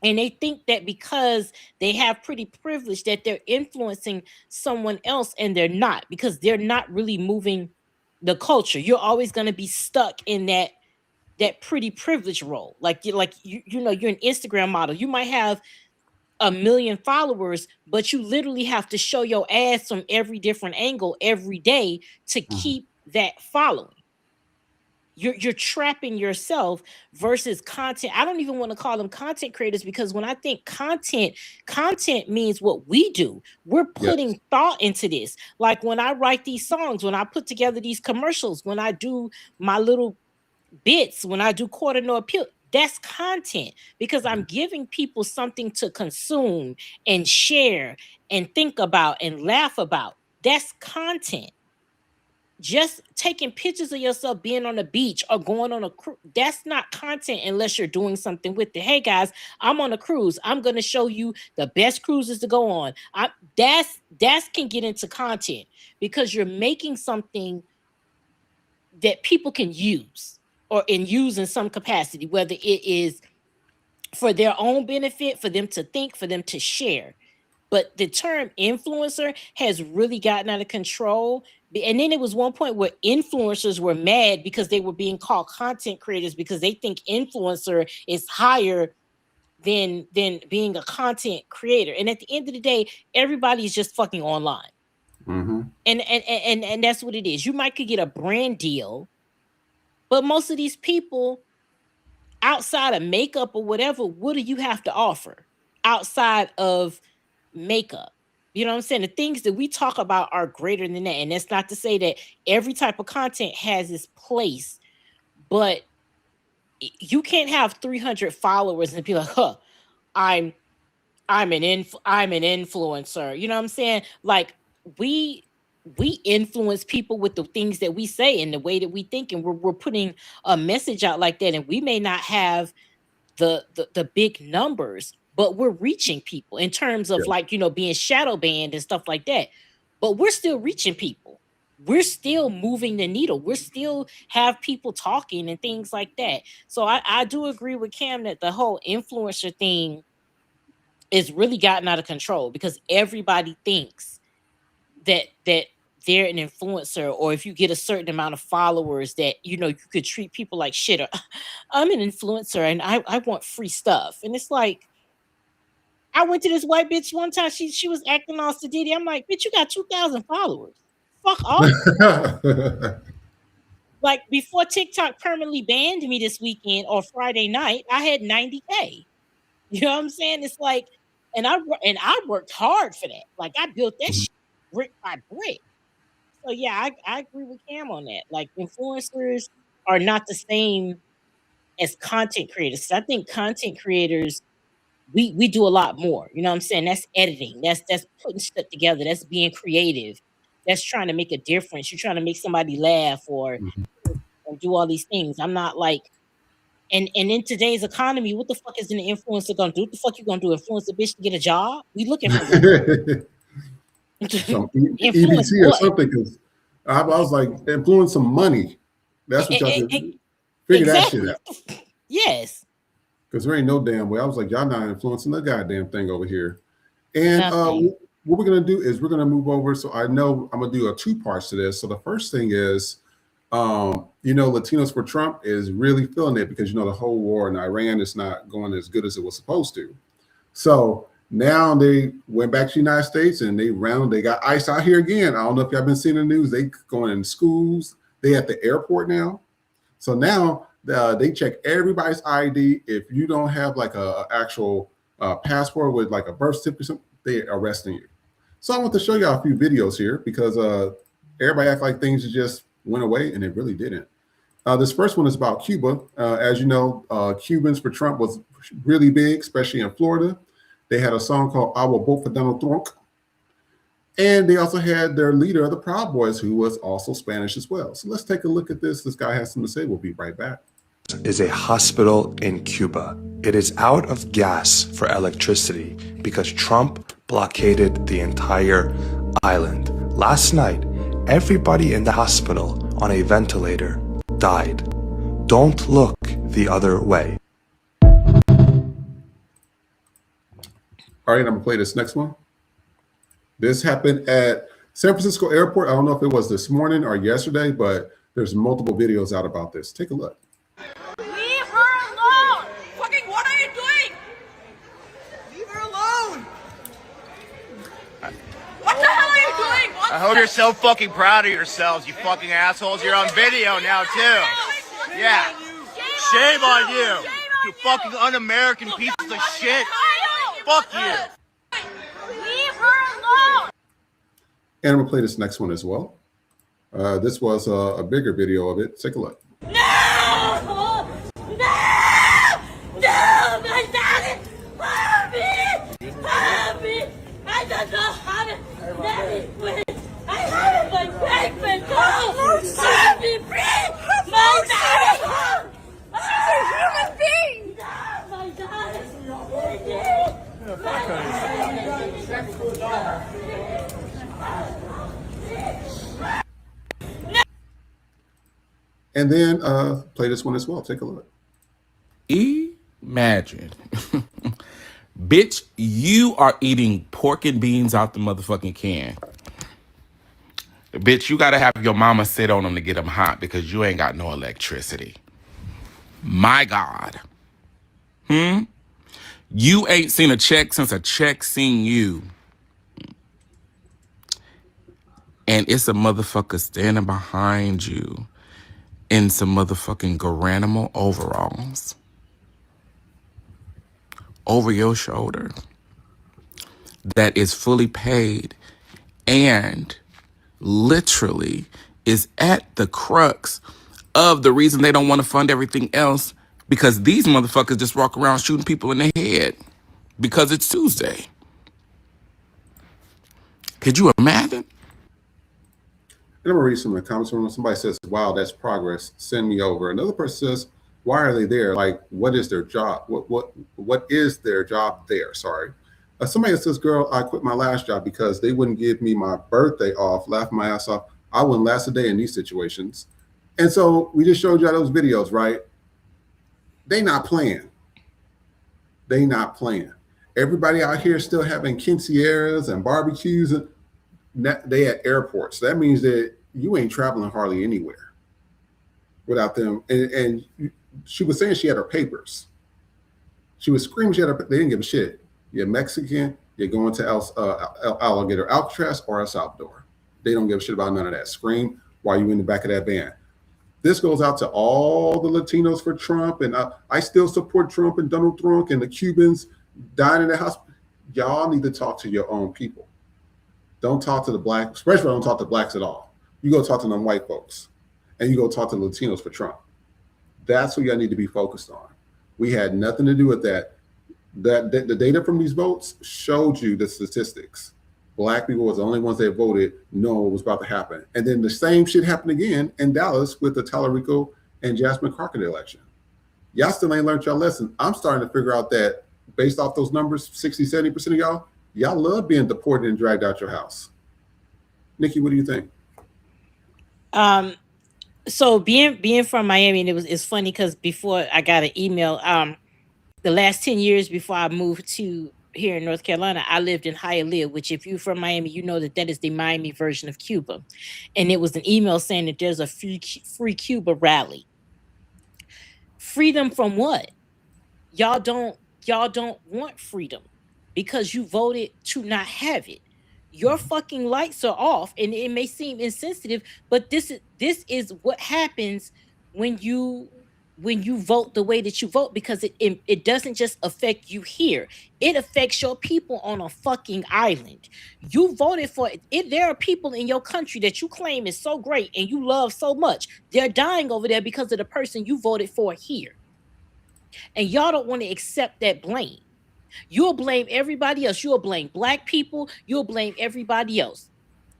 and they think that because they have pretty privilege that they're influencing someone else, and they're not, because they're not really moving the culture. You're always going to be stuck in that pretty privilege role. Like you're an Instagram model. You might have 1 million followers, but you literally have to show your ass from every different angle every day to keep that following. You're trapping yourself versus content. I don't even want to call them content creators, because when I think content means what we do. We're putting thought into this. Like when I write these songs, when I put together these commercials, when I do my little bits, when I do quarter no appeal, that's content, because I'm giving people something to consume and share and think about and laugh about. That's content. Just taking pictures of yourself being on the beach or going on a cruise, that's not content unless you're doing something with it. Hey guys, I'm on a cruise. I'm going to show you the best cruises to go on. That's can get into content, because you're making something that people can use or use in some capacity, whether it is for their own benefit, for them to think, for them to share. But the term influencer has really gotten out of control. And then it was one point where influencers were mad because they were being called content creators, because they think influencer is higher than being a content creator. And at the end of the day, everybody's just fucking online. And that's what it is. You might could get a brand deal, but most of these people outside of makeup or whatever, what do you have to offer outside of makeup? You know what I'm saying? The things that we talk about are greater than that. And that's not to say that every type of content has its place, but you can't have 300 followers and be like, I'm an influencer. You know what I'm saying? Like we influence people with the things that we say and the way that we think, and we're putting a message out like that. And we may not have the big numbers, but we're reaching people in terms of being shadow banned and stuff like that. But we're still reaching people. We're still moving the needle. We're still have people talking and things like that. So I do agree with Cam that the whole influencer thing is really gotten out of control, because everybody thinks that they're an influencer, or if you get a certain amount of followers that, you know, you could treat people like shit. Or, I'm an influencer and I want free stuff. And it's like, I went to this white bitch one time. She was acting all sedity. I'm like, bitch, you got 2,000 followers. Fuck off. Like before TikTok permanently banned me this weekend or Friday night, I had 90K. You know what I'm saying? It's like, and I worked hard for that. Like I built that shit brick by brick. So yeah, I agree with Cam on that. Like influencers are not the same as content creators. I think content creators, we do a lot more. You know what I'm saying? That's editing. That's putting stuff together. That's being creative. That's trying to make a difference. You're trying to make somebody laugh or do all these things. I'm not like, and in today's economy, what the fuck is an influencer gonna do? What the fuck you gonna do? Influence a bitch to get a job? We looking for some EBT or something, because I was like, influence some money. That's what y'all should figure that shit out. Yes. Because there ain't no damn way. I was like, y'all not influencing the goddamn thing over here. And what we're gonna do is we're gonna move over. So I know I'm gonna do a 2 parts to this. So the first thing is, you know, Latinos for Trump is really feeling it because, you know, the whole war in Iran is not going as good as it was supposed to. So now they went back to the United States and they got ICE out here again. I don't know if y'all been seeing the news. They going in schools. They at the airport now. So now they check everybody's ID. If you don't have like a actual passport with like a birth certificate, they're arresting you. So I want to show y'all a few videos here because everybody act like things just went away, and it really didn't. This first one is about Cuba. As you know, Cubans for Trump was really big, especially in Florida. They had a song called I Will Vote for Donald Trump. And they also had their leader of the Proud Boys, who was also Spanish as well. So let's take a look at this. This guy has something to say. We'll be right back. Is a hospital in Cuba. It is out of gas for electricity because Trump blockaded the entire island. Last night, everybody in the hospital on a ventilator died. Don't look the other way. All right, I'm gonna play this next one. This happened at San Francisco Airport. I don't know if it was this morning or yesterday, but there's multiple videos out about this. Take a look. Leave her alone! Fucking what are you doing? Leave her alone! What the hell are you doing? I hope you're so fucking proud of yourselves, you fucking assholes. You're on video now, too. Yeah. Shame on you. You fucking un-American pieces of shit. Fuck you. Leave her alone! And I'm gonna play this next one as well. This was a bigger video of it. Take a look. No! No! No! My daddy! Help me! Help me! I don't know how to daddy quit. I have my payment. No! Help me, please! My daddy! She's a human being! No! My daddy! And then play this one as well. Take a look. Imagine. Bitch, you are eating pork and beans out the motherfucking can. Bitch, you gotta have your mama sit on them to get them hot because you ain't got no electricity. My God. You ain't seen a check since a check seen you. And it's a motherfucker standing behind you in some motherfucking Garanimal overalls over your shoulder that is fully paid and literally is at the crux of the reason they don't want to fund everything else, because these motherfuckers just walk around shooting people in the head because it's Tuesday. Could you imagine? And I'm gonna read some of the comments. When somebody says, wow, that's progress, send me over. Another person says, why are they there? Like, what is their job? What is their job there? Sorry. Somebody says, girl, I quit my last job because they wouldn't give me my birthday off, laugh my ass off. I wouldn't last a day in these situations. And so we just showed you those videos, right? They not playing. They not playing. Everybody out here still having quinceañeras and barbecues. And they at airports. That means that you ain't traveling hardly anywhere without them. And she was saying she had her papers. She was screaming she had her. They didn't give a shit. You're Mexican. You're going to Alligator Alcatraz or El Salvador. They don't give a shit about none of that. Scream while you're in the back of that van. This goes out to all the Latinos for Trump, and I still support Trump and Donald Trump and the Cubans dying in the house. Y'all need to talk to your own people. Don't talk to the blacks, especially don't talk to blacks at all. You go talk to them white folks, and you go talk to Latinos for Trump. That's what y'all need to be focused on. We had nothing to do with that. The data from these votes showed you the statistics. Black people was the only ones that voted knowing what was about to happen. And then the same shit happened again in Dallas with the Tallarico and Jasmine Crockett election. Y'all still ain't learned y'all lesson. I'm starting to figure out that based off those numbers, 60, 70% of y'all love being deported and dragged out your house. Nikki, what do you think? So being from Miami, and it's funny because before I got an email, the last 10 years before I moved to here in North Carolina, I lived in Hialeah, which if you're from Miami, you know that is the Miami version of Cuba. And it was an email saying that there's a free Cuba rally. Freedom from what? Y'all don't want freedom because you voted to not have it. Your fucking lights are off, and it may seem insensitive, but this is what happens when you vote the way that you vote, because it doesn't just affect you here. It affects your people on a fucking island. You voted for it. There are people in your country that you claim is so great and you love so much. They're dying over there because of the person you voted for here. And y'all don't want to accept that blame. You'll blame everybody else. You'll blame black people. You'll blame everybody else.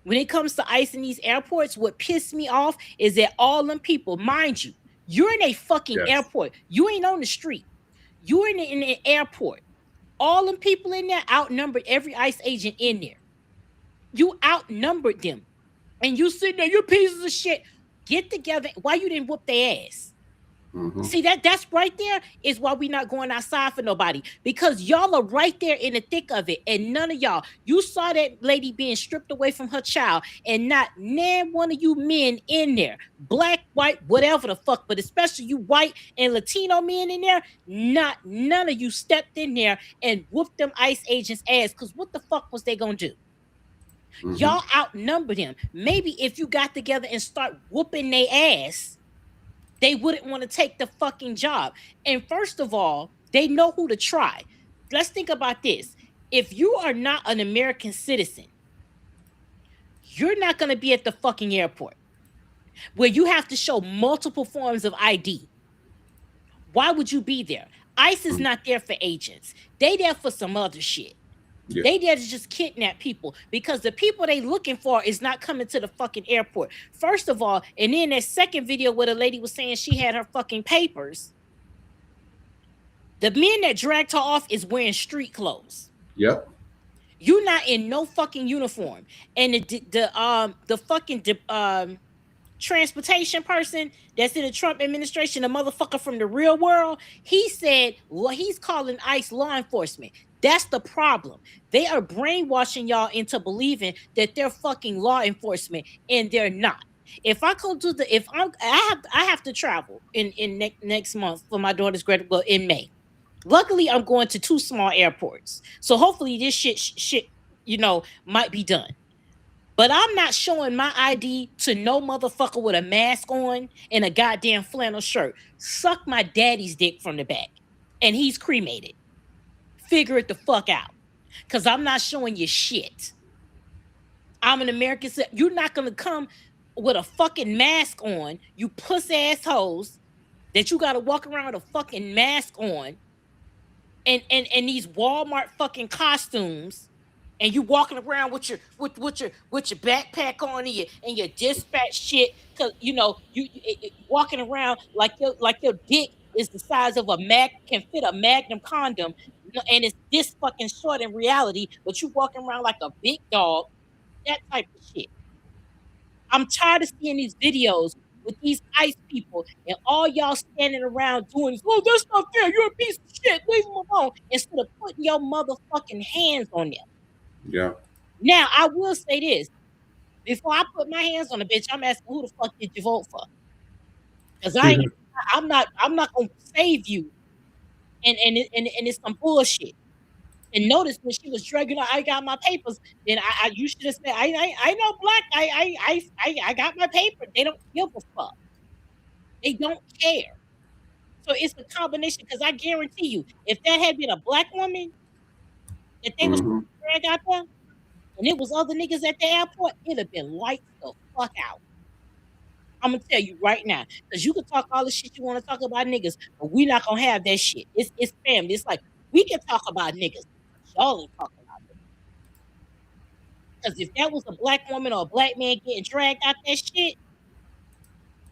When it comes to ICE in these airports, what pissed me off is that all them people, mind you, you're in a fucking airport. You ain't on the street. You're in an airport. All them people in there outnumbered every ICE agent in there. You outnumbered them. And you sitting there, you pieces of shit. Get together. Why you didn't whoop their ass? Mm-hmm. See, that's right there is why we not going outside for nobody, because y'all are right there in the thick of it, and none of y'all. You saw that lady being stripped away from her child, and not one of you men in there, black, white, whatever the fuck, but especially you white and Latino men in there, none of you stepped in there and whooped them ICE agents' ass, because what the fuck was they gonna do? Mm-hmm. Y'all outnumbered them. Maybe if you got together and start whooping their ass, they wouldn't want to take the fucking job. And first of all, they know who to try. Let's think about this. If you are not an American citizen, you're not going to be at the fucking airport where you have to show multiple forms of ID. Why would you be there? ICE is not there for agents. They there for some other shit. Yeah. They there to just kidnap people, because the people they looking for is not coming to the fucking airport. First of all, and then that second video where the lady was saying she had her fucking papers, the men that dragged her off is wearing street clothes. Yep. You're not in no fucking uniform. And the fucking transportation person that's in the Trump administration, the motherfucker from the real world, he said, well, he's calling ICE law enforcement. That's the problem. They are brainwashing y'all into believing that they're fucking law enforcement, and they're not. If I go to I have to travel in next month for my daughter's graduate, well, in May. Luckily, I'm going to 2 small airports, so hopefully this shit might be done. But I'm not showing my ID to no motherfucker with a mask on and a goddamn flannel shirt. Suck my daddy's dick from the back, and he's cremated. Figure it the fuck out, because I'm not showing you shit. I'm an American. You're not going to come with a fucking mask on, you puss assholes, that you got to walk around with a fucking mask on, and these Walmart fucking costumes, and you walking around with your backpack on and your dispatch shit, because you walking around like your dick is the size of can fit a Magnum condom, and it's this fucking short in reality, but you walking around like a big dog, that type of shit. I'm tired of seeing these videos with these ICE people and all y'all standing around doing, oh, that's not fair, you're a piece of shit, leave them alone, instead of putting your motherfucking hands on them. Yeah. Now, I will say this. Before I put my hands on a bitch, I'm asking who the fuck did you vote for? Because I'm not gonna save you. And it's some bullshit. And notice when she was dragging I got my papers, then I you should have said, I know black, I got my paper. They don't give a fuck. They don't care. So it's a combination because I guarantee you, if that had been a black woman that they was drag out there, and it was other niggas at the airport, it'd have been lights the fuck out. I'm gonna tell you right now, because you can talk all the shit you want to talk about niggas, but we not gonna have that shit. It's family. It's like we can talk about niggas, but y'all ain't talking about it. Because if that was a black woman or a black man getting dragged out that shit,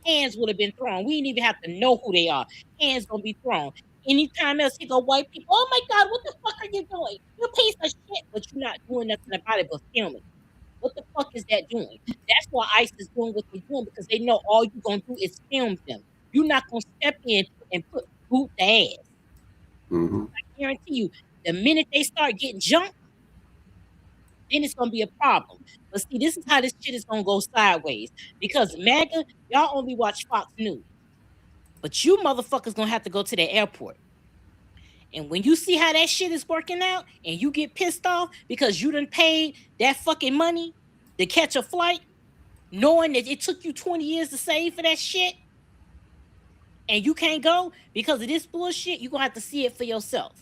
hands would have been thrown. We didn't even have to know who they are. Hands gonna be thrown. Anytime else, he go white people. Oh my God, what the fuck are you doing? You piece of shit, but you're not doing nothing about it but filming. What the fuck is that doing? That's why ICE is doing what they're doing because they know all you're gonna do is film them. You're not gonna step in and boot the ass. I guarantee you, the minute they start getting jumped, then it's gonna be a problem. But see, this is how this shit is gonna go sideways because MAGA, y'all only watch Fox News, but you motherfuckers gonna have to go to the airport. And when you see how that shit is working out and you get pissed off because you done paid that fucking money to catch a flight, knowing that it took you 20 years to save for that shit, and you can't go because of this bullshit, you're going to have to see it for yourself.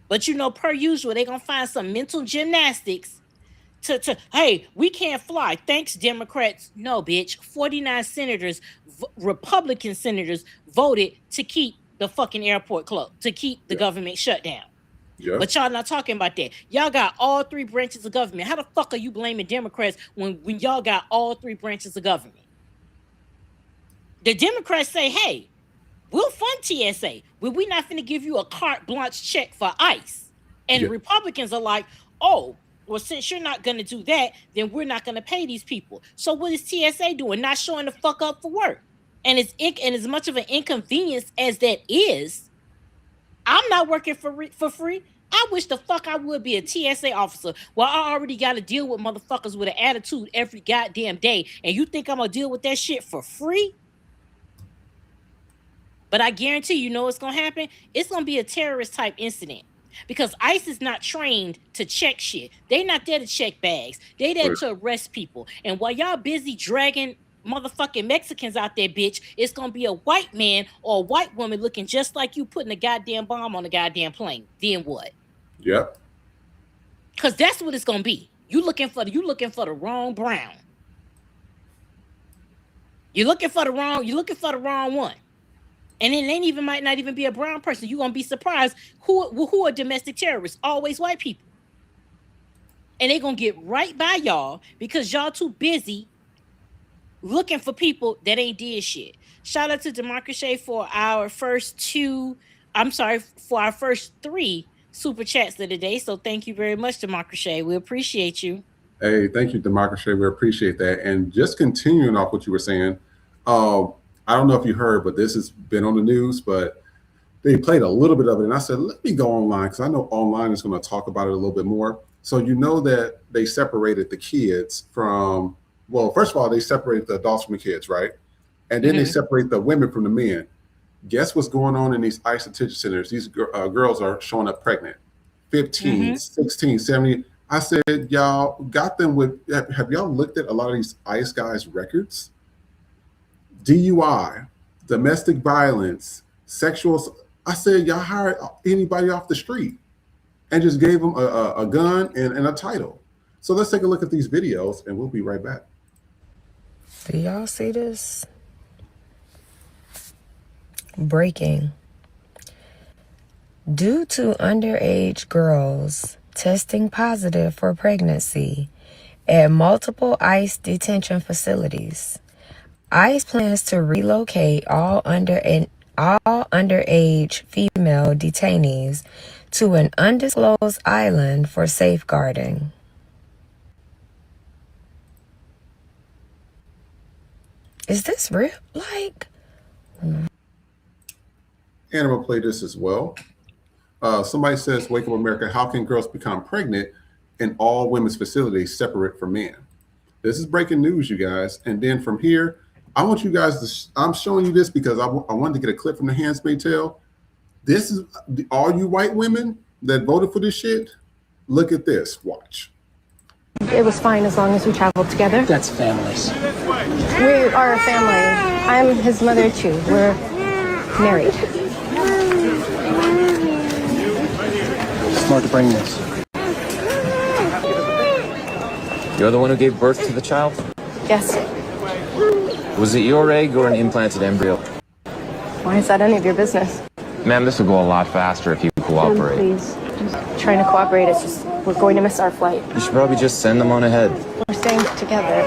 But you know, per usual, they're going to find some mental gymnastics to hey, we can't fly. Thanks, Democrats. No, bitch. 49 senators, Republican senators, voted to keep the fucking airport closed, to keep the government shut down. But y'all not talking about that. Y'all got all three branches of government. How the fuck are you blaming Democrats when y'all got all three branches of government? The Democrats say, hey, we'll fund TSA, but we're not finna give you a carte blanche check for ICE. And the Republicans are like, oh, well, since you're not gonna do that, then we're not gonna pay these people. So what is TSA doing? Not showing the fuck up for work. And as much of an inconvenience as that is, I'm not working for free. I wish the fuck I would be a TSA officer. Well, I already got to deal with motherfuckers with an attitude every goddamn day. And you think I'm going to deal with that shit for free? But I guarantee you know what's going to happen? It's going to be a terrorist type incident. Because ICE is not trained to check shit. They not there to check bags. They there to arrest people. And while y'all busy dragging motherfucking Mexicans out there, bitch, it's gonna be a white man or a white woman looking just like you putting a goddamn bomb on a goddamn plane. Then what? Yep. Cause that's what it's gonna be. You looking for the wrong brown. You're looking for the wrong one. And it might not even be a brown person. You're gonna be surprised who are domestic terrorists. Always white people. And they're gonna get right by y'all because y'all too busy looking for people that ain't did shit. Shout out to Democracy for our first three super chats of the day. So thank you very much, Democracy. We appreciate you. Hey, thank you, Democracy. We appreciate that. And just continuing off what you were saying, I don't know if you heard, but this has been on the news, but they played a little bit of it. And I said, let me go online because I know online is going to talk about it a little bit more. So you know that they separated the kids from, well, first of all, they separate the adults from the kids, right? And then they separate the women from the men. Guess what's going on in these ICE detention centers? These girls are showing up pregnant, 15, 16, 17. I said, y'all got them with, have y'all looked at a lot of these ICE guys' records? DUI, domestic violence, sexual. I said, y'all hired anybody off the street and just gave them a gun and a title. So let's take a look at these videos and we'll be right back. Do y'all see this? Breaking. Due to underage girls testing positive for pregnancy at multiple ICE detention facilities, ICE plans to relocate all underage female detainees to an undisclosed island for safeguarding. Is this real? Like, and I'm gonna play this as well. Somebody says, "Wake Up America, how can girls become pregnant in all women's facilities separate from men?" This is breaking news, you guys. And then from here, I want you guys to, I'm showing you this because I wanted to get a clip from the Handmaid's Tale. This is all you white women that voted for this shit. Look at this. Watch. It was fine as long as we traveled together. That's families. We are a family. I'm his mother too. We're married. Smart to bring this. You're the one who gave birth to the child? Yes. Was it your egg or an implanted embryo? Why is that any of your business? Ma'am, this will go a lot faster if you cooperate. Please. Just trying to cooperate. It's just we're going to miss our flight. You should probably just send them on ahead. We're staying together.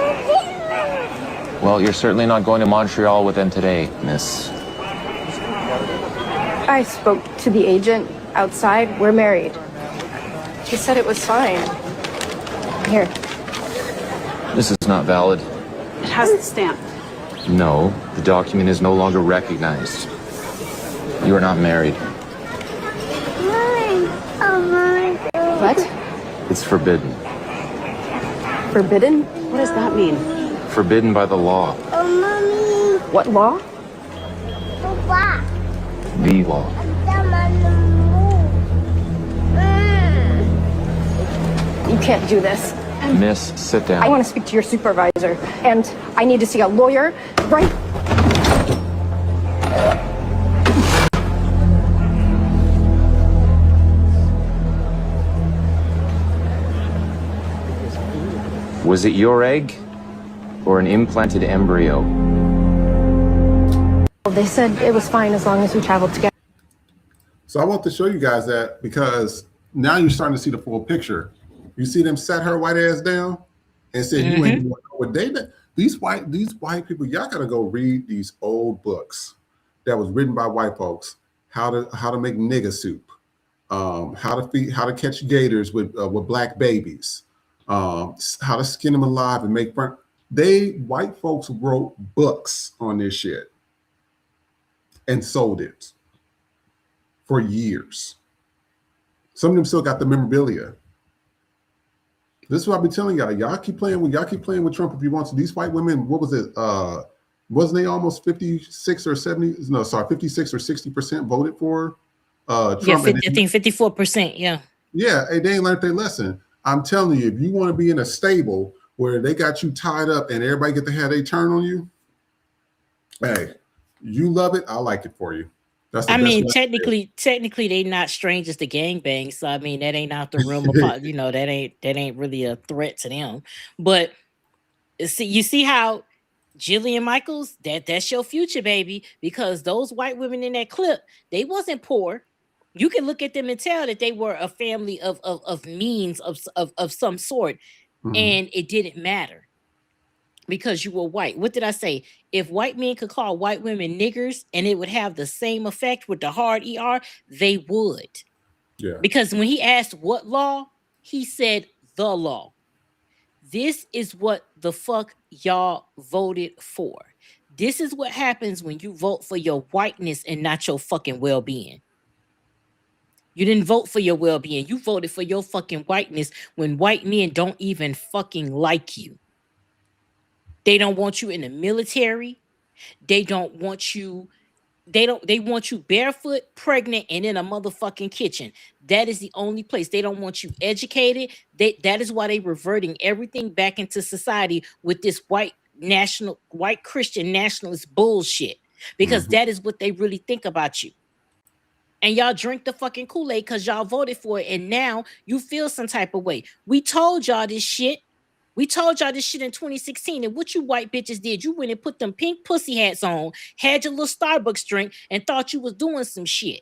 Well, you're certainly not going to Montreal with them today, miss. I spoke to the agent outside. We're married. She said it was fine. Here. This is not valid. It has the stamp. No, the document is no longer recognized. You are not married. What? It's forbidden. Forbidden? What does that mean? Forbidden by the law. What law? The law. You can't do this. Miss, sit down. I want to speak to your supervisor, and I need to see a lawyer right. Was it your egg or an implanted embryo? They said it was fine as long as we traveled together. So I want to show you guys that because now you're starting to see the full picture. You see them sat her white ass down and said, "You ain't going with David." These white people, y'all gotta go read these old books that was written by white folks. How to make nigger soup, how to catch gators with black babies, how to skin them alive and make fun. White folks wrote books on this shit and sold it for years. Some of them still got the memorabilia. This is what I've been telling y'all. Y'all keep playing with Trump if you want to. These white women, what was it? Wasn't they almost 56 or 70? No, sorry, 56 or 60% voted for Trump? Yeah, I think 54%. Yeah. Yeah, they ain't learned their lesson. I'm telling you, if you want to be in a stable where they got you tied up and everybody get to have their turn on you, hey, you love it. I like it for you. I mean, technically, they not strangers to gangbang. So I mean, that ain't out the realm of that ain't really a threat to them. But you see how Jillian Michaels, that's your future, baby, because those white women in that clip, they wasn't poor. You can look at them and tell that they were a family of means of some sort, and it didn't matter. Because you were white. What did I say? If white men could call white women niggers and it would have the same effect with the hard ER, they would. Yeah. Because when he asked what law, he said the law. This is what the fuck y'all voted for. This is what happens when you vote for your whiteness and not your fucking well-being. You didn't vote for your well-being. You voted for your fucking whiteness when white men don't even fucking like you. They don't want you in the military. They don't want you. They want you barefoot, pregnant, and in a motherfucking kitchen. That is the only place. They don't want you educated. That is why they reverting everything back into society with this white Christian nationalist bullshit. Because that is what they really think about you. And y'all drink the fucking Kool-Aid because y'all voted for it. And now you feel some type of way. We told y'all this shit. We told y'all this shit in 2016, and what you white bitches did, you went and put them pink pussy hats on, had your little Starbucks drink, and thought you was doing some shit.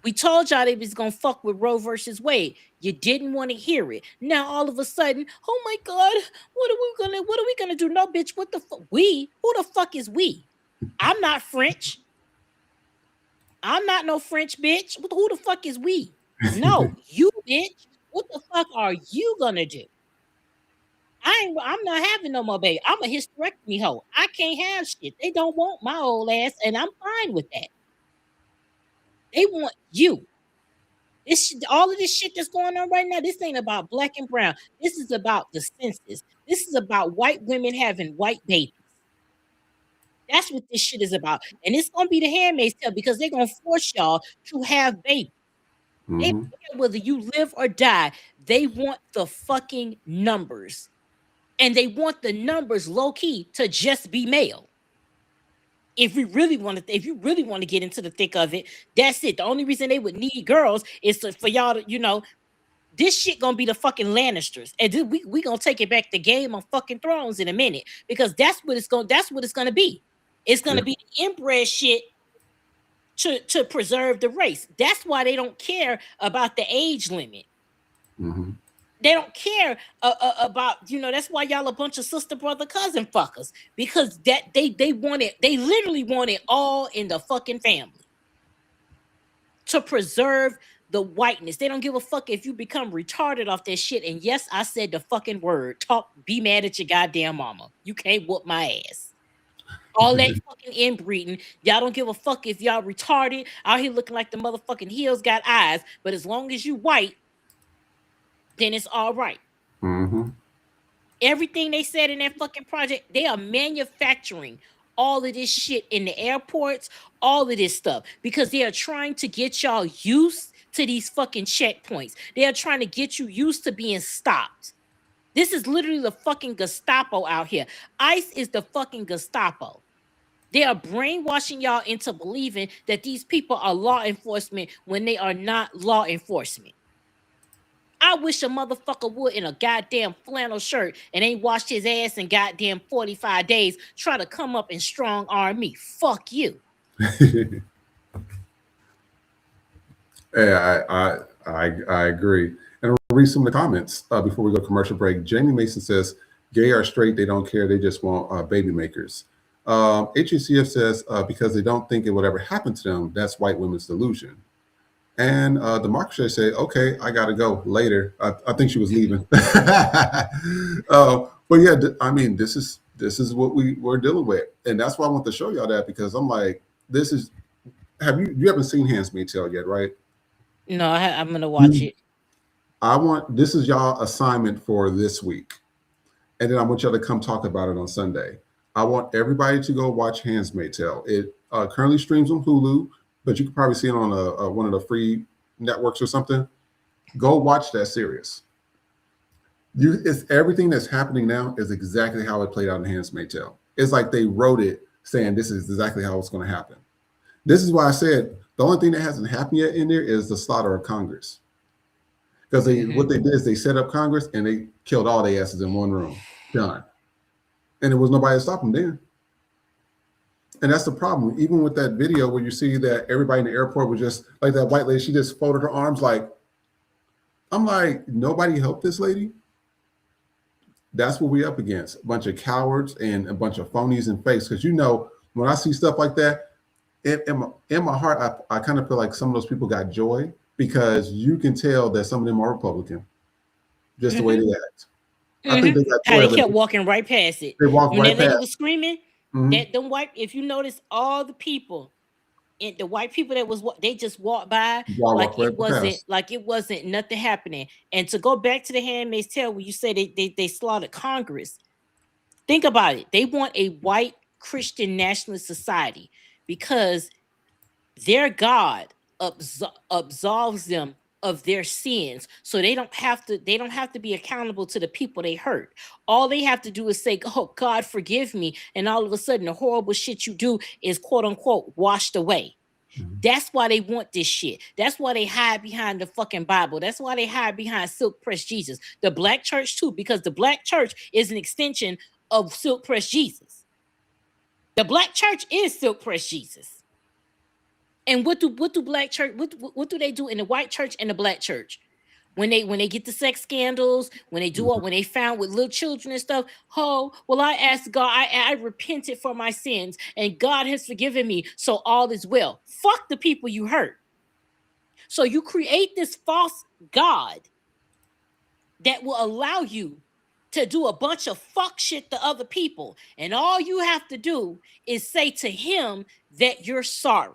We told y'all they was gonna fuck with Roe versus Wade. You didn't want to hear it. Now all of a sudden, oh my God, what are we gonna do? No, bitch, what the fuck? Who the fuck is we? I'm not French. I'm not no French bitch. Who the fuck is we? No, you bitch. What the fuck are you gonna do? I'm not having no more baby. I'm a hysterectomy hoe. I can't have shit. They don't want my old ass, and I'm fine with that. They want you. All of this shit that's going on right now, this ain't about black and brown. This is about the census. This is about white women having white babies. That's what this shit is about. And it's gonna be the Handmaid's Tale because they're gonna force y'all to have babies. They don't care whether you live or die. They want the fucking numbers. And they want the numbers low key to just be male. If you really want to get into the thick of it, that's it. The only reason they would need girls is for y'all to, this shit gonna be the fucking Lannisters. And then we gonna take it back to Game of fucking Thrones in a minute because that's what it's gonna be. It's gonna be the inbred shit to preserve the race. That's why they don't care about the age limit. They don't care about, that's why y'all a bunch of sister, brother, cousin fuckers. Because that they want it, they literally want it all in the fucking family. To preserve the whiteness. They don't give a fuck if you become retarded off that shit. And yes, I said the fucking word. Be mad at your goddamn mama. You can't whoop my ass. All that fucking inbreeding. Y'all don't give a fuck if y'all retarded out here looking like the motherfucking heels got eyes. But as long as you white, then it's all right. Everything they said in that fucking project, they are manufacturing all of this shit in the airports, all of this stuff, because they are trying to get y'all used to these fucking checkpoints. They are trying to get you used to being stopped. This is literally the fucking Gestapo out here. ICE is the fucking Gestapo. They are brainwashing y'all into believing that these people are law enforcement when they are not law enforcement. I wish a motherfucker would in a goddamn flannel shirt and ain't washed his ass in goddamn 45 days try to come up and strong arm me. Fuck you. Yeah, I agree. And I'll read some of the comments before we go to commercial break. Jamie Mason says, gay or straight, they don't care. They just want baby makers. HUCF says, because they don't think it would ever happen to them, that's white women's delusion. And the Marcus said, okay, I got to go later. I think she was leaving. But yeah, I mean, this is what we're dealing with. And that's why I want to show y'all that, because I'm like, you haven't seen Handmaid's Tale yet, right? No, I'm going to watch it. This is y'all assignment for this week. And then I want y'all to come talk about it on Sunday. I want everybody to go watch Handmaid's Tale. It currently streams on Hulu, but you can probably see it on one of the free networks or something. Go watch that series. It's everything that's happening now is exactly how it played out in Handmaid's Tale. It's like they wrote it saying this is exactly how it's going to happen. This is why I said the only thing that hasn't happened yet in there is the slaughter of Congress. Because what they did is they set up Congress and they killed all their asses in one room. Done. And there was nobody to stop them then. And that's the problem. Even with that video where you see that everybody in the airport was just like that white lady, she just folded her arms like, I'm like, nobody helped this lady? That's what we're up against. A bunch of cowards and a bunch of phonies and fakes. Because when I see stuff like that, in my heart, I kind of feel like some of those people got joy, because you can tell that some of them are Republican, just the way they act. I think they got how they kept walking right past it. They walked when right that past. lady was screaming, that them white. If you notice, all the people, and the white people they just walked by like it wasn't nothing happening. And to go back to the Handmaid's Tale, where you say they slaughtered Congress. Think about it. They want a white Christian nationalist society because their God absolves them of their sins, so they don't have to be accountable to the people they hurt. All they have to do is say, oh, God forgive me, and all of a sudden the horrible shit you do is quote unquote washed away. That's why they want this shit. That's why they hide behind the fucking Bible. That's why they hide behind Silk Press Jesus. The black church too, because the black church is an extension of Silk Press Jesus. The black church is Silk Press Jesus. And what do black church, what do they do in the white church and the black church? When they get the sex scandals, when they found with little children and stuff, oh, well, I asked God, I repented for my sins, and God has forgiven me, so all is well. Fuck the people you hurt. So you create this false God that will allow you to do a bunch of fuck shit to other people, and all you have to do is say to him that you're sorry.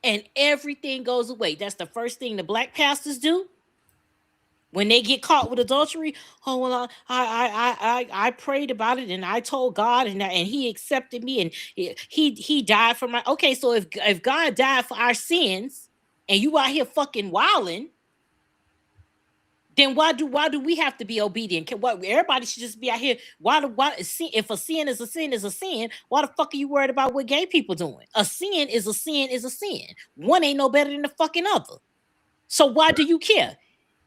And everything goes away. That's the first thing the black pastors do. When they get caught with adultery, oh well, I prayed about it and I told God and He accepted me and He died for my. Okay, so if God died for our sins and you out here fucking wilding, then why do we have to be obedient? Everybody should just be out here. If a sin is a sin is a sin, why the fuck are you worried about what gay people doing? A sin is a sin is a sin. One ain't no better than the fucking other. So why do you care?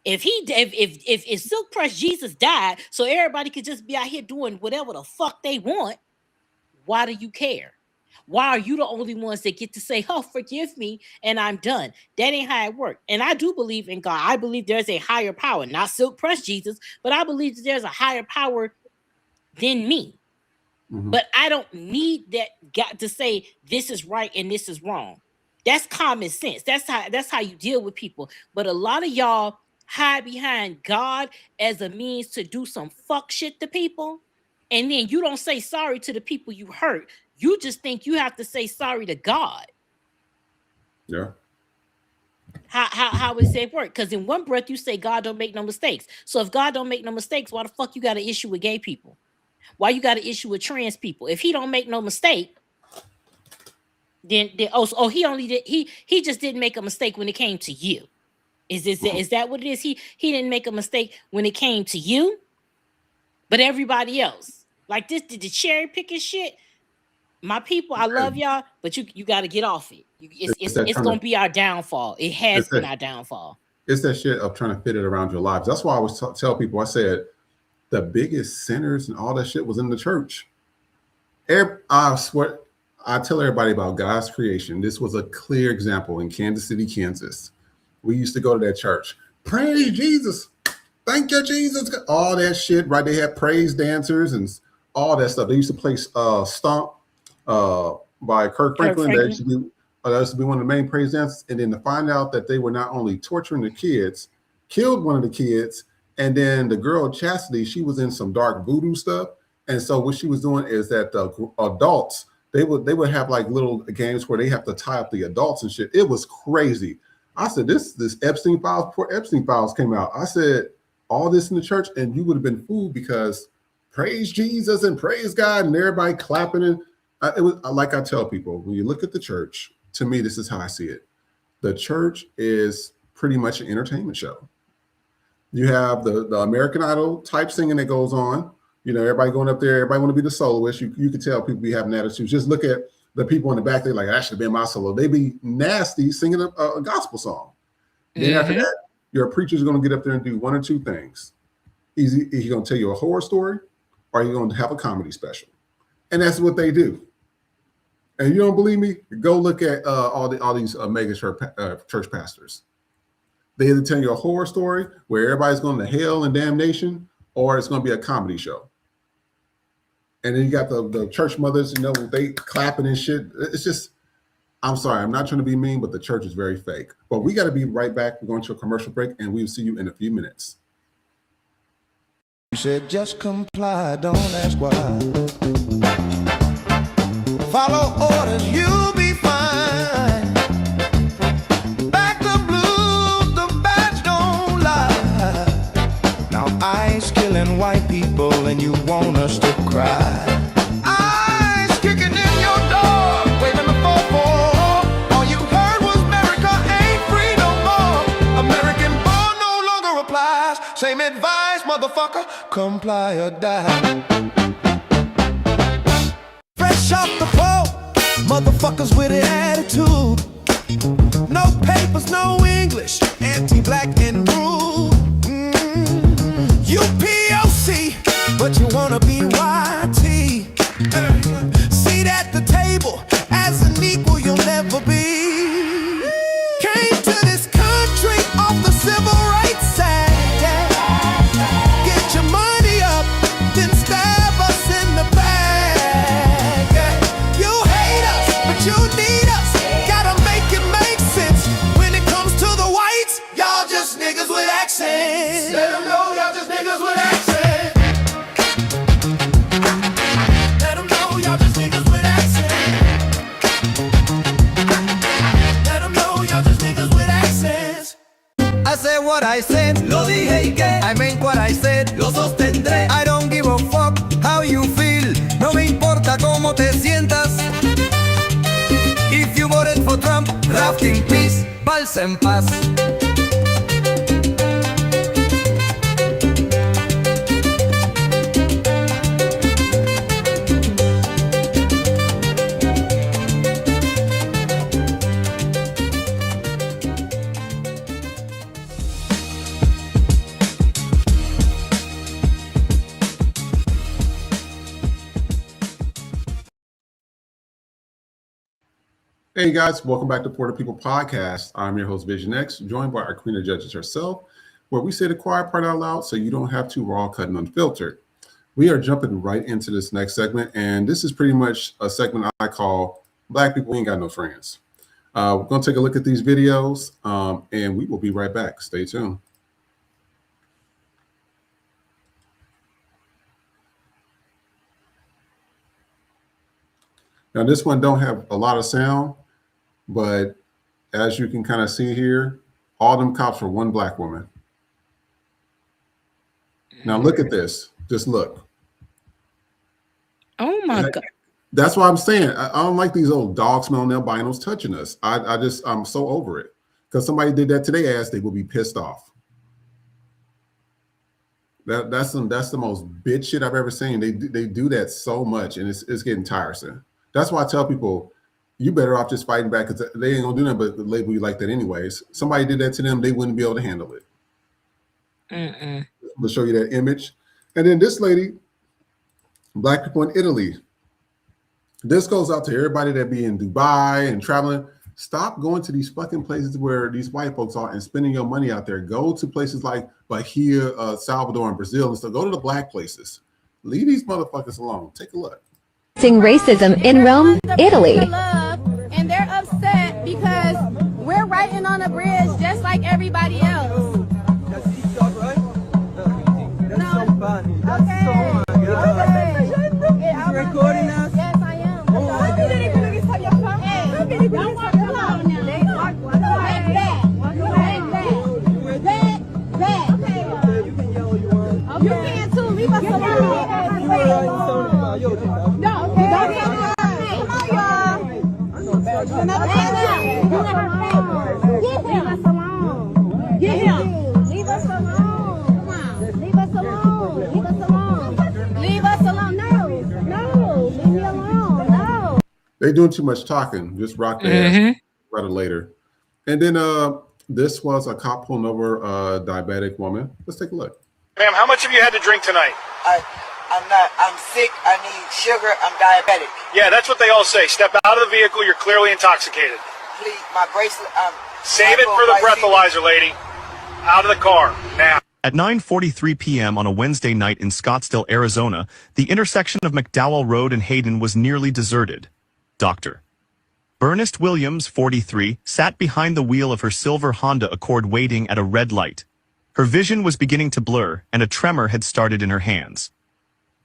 If Silk Press Jesus died, so everybody could just be out here doing whatever the fuck they want, why do you care? Why are you the only ones that get to say, oh, forgive me, and I'm done? That ain't how it works. And I do believe in God. I believe there's a higher power, not Silk Press Jesus, but I believe that there's a higher power than me. Mm-hmm. But I don't need that God to say this is right and this is wrong. That's common sense. That's how you deal with people. But a lot of y'all hide behind God as a means to do some fuck shit to people, and then you don't say sorry to the people you hurt. You just think you have to say sorry to God. Yeah. How does that work? Because in one breath you say God don't make no mistakes. So if God don't make no mistakes, why the fuck you got an issue with gay people? Why you got an issue with trans people? If He don't make no mistake, then he just didn't make a mistake when it came to you. Is that what it is? He didn't make a mistake when it came to you, but everybody else, like this, the cherry picking shit. My people, I love y'all, but you got to get off it. It's gonna be our downfall. It has been our downfall. It's that shit of trying to fit it around your lives. That's why I always tell people. I said the biggest sinners and all that shit was in the church. I swear, I tell everybody about God's creation. This was a clear example in Kansas City, Kansas. We used to go to that church. Praise Jesus. Thank you, Jesus. All that shit, right? They had praise dancers and all that stuff. They used to play Stomp by Kirk Franklin. That used to be one of the main praise dancers. And then to find out that they were not only torturing the kids, killed one of the kids, and then the girl Chastity, she was in some dark voodoo stuff. And so what she was doing is that the adults, they would have like little games where they have to tie up the adults and shit. It was crazy. I said, this Epstein files, before Epstein files came out, I said, all this in the church, and you would have been fooled because praise Jesus and praise God and everybody clapping. And it was like I tell people, when you look at the church, to me, this is how I see it. The church is pretty much an entertainment show. You have the American Idol type singing that goes on. You know, everybody going up there, everybody want to be the soloist. You can tell people be having attitudes. Just look at the people in the back, they're like, that should have been my solo. They be nasty singing a gospel song. Then after that, your preacher's going to get up there and do one or two things. He's going to tell you a horror story, or you're going to have a comedy special. And that's what they do. And you don't believe me? Go look at all these mega church pastors. They either tell you a horror story where everybody's going to hell and damnation, or it's going to be a comedy show. And then you got the church mothers, you know, they clapping and shit. It's just, I'm sorry, I'm not trying to be mean, but the church is very fake. But we got to be right back. We're going to a commercial break, and we'll see you in a few minutes. You said just comply, don't ask why. Follow orders, you'll be fine. Back the blues, the bats don't lie. Now ice killing white people, and you want us to cry. Ice kicking in your door, waving the 4-4. All you heard was America ain't free no more. American born no longer applies. Same advice, motherfucker, comply or die. Fresh off the boat, motherfuckers with an attitude. No papers, no English, anti-black and rude. You POC, but you wanna be YT. Seat at the table, as an equal you'll never be. Came to this country off the civil rights side. Get your money up, then stab us in the back. You hate us, but you need us. Gotta make it make sense. When it comes to the whites, y'all just niggas with accents. Let them know y'all just niggas with accents. fucking peace, paz en paz. Hey guys, welcome back to Puerto People Podcast. I'm your host Vision X, joined by our Queen of Judges herself, where we say the quiet part out loud so you don't have to raw cut and unfiltered. We are jumping right into this next segment, and this is pretty much a segment I call Black People Ain't Got No Friends. We're going to take a look at these videos, and we will be right back. Stay tuned. Now, this one don't have a lot of sound, but as you can kind of see here, all them cops were one black woman. Now look at this. Just look. Oh my God. That's why I'm saying I don't like these old dog smelling albinos touching us. I'm so over it. Because somebody did that to their ass, they will be pissed off. That's the most bitch shit I've ever seen. They do that so much, and it's getting tiresome. That's why I tell people, you better off just fighting back, because they ain't gonna do nothing but label you like that anyways. Somebody did that to them, they wouldn't be able to handle it. To show you that image. And then this lady, Black people in Italy. This goes out to everybody that be in Dubai and traveling. Stop going to these fucking places where these white folks are and spending your money out there. Go to places like Bahia, Salvador, and Brazil, and so go to the black places. Leave these motherfuckers alone. Take a look. Racism in Rome, Italy. And they're upset because we're writing on a bridge just like everybody else. You're recording us? Yes, I am. Don't walk along now. You can too. Leave us alone. No, okay. Come on, y'all. Leave us alone. Get him. Leave us alone. Come on. Leave us alone. Leave us alone. Leave us alone. No. Leave me alone. No. They doing too much talking. Just rock their ass rather later. And then this was a cop pulling over a diabetic woman. Let's take a look. Ma'am, how much have you had to drink tonight? I'm sick, I need sugar, I'm diabetic. Yeah, that's what they all say. Step out of the vehicle, you're clearly intoxicated. Please, my bracelet, Save it for the breathalyzer, lady. Out of the car, now. At 9:43 p.m. on a Wednesday night in Scottsdale, Arizona, the intersection of McDowell Road and Hayden was nearly deserted. Dr. Bernest Williams, 43, sat behind the wheel of her silver Honda Accord waiting at a red light. Her vision was beginning to blur, and a tremor had started in her hands.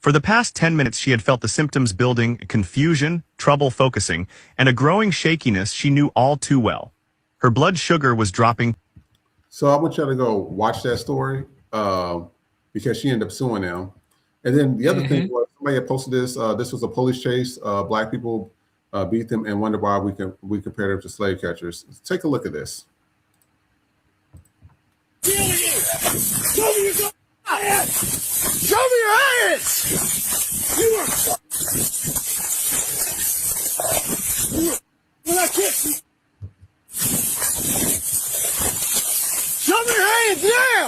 For the past 10 minutes she had felt the symptoms building, confusion, trouble focusing, and a growing shakiness she knew all too well. Her blood sugar was dropping. So I want you to go watch that story because she ended up suing them. And then the other thing was, somebody had posted this. This was a police chase. Black people beat them and wonder why we compare them to slave catchers. Take a look at this. Show me your hands! You are... When I kiss you... Show me your hands now!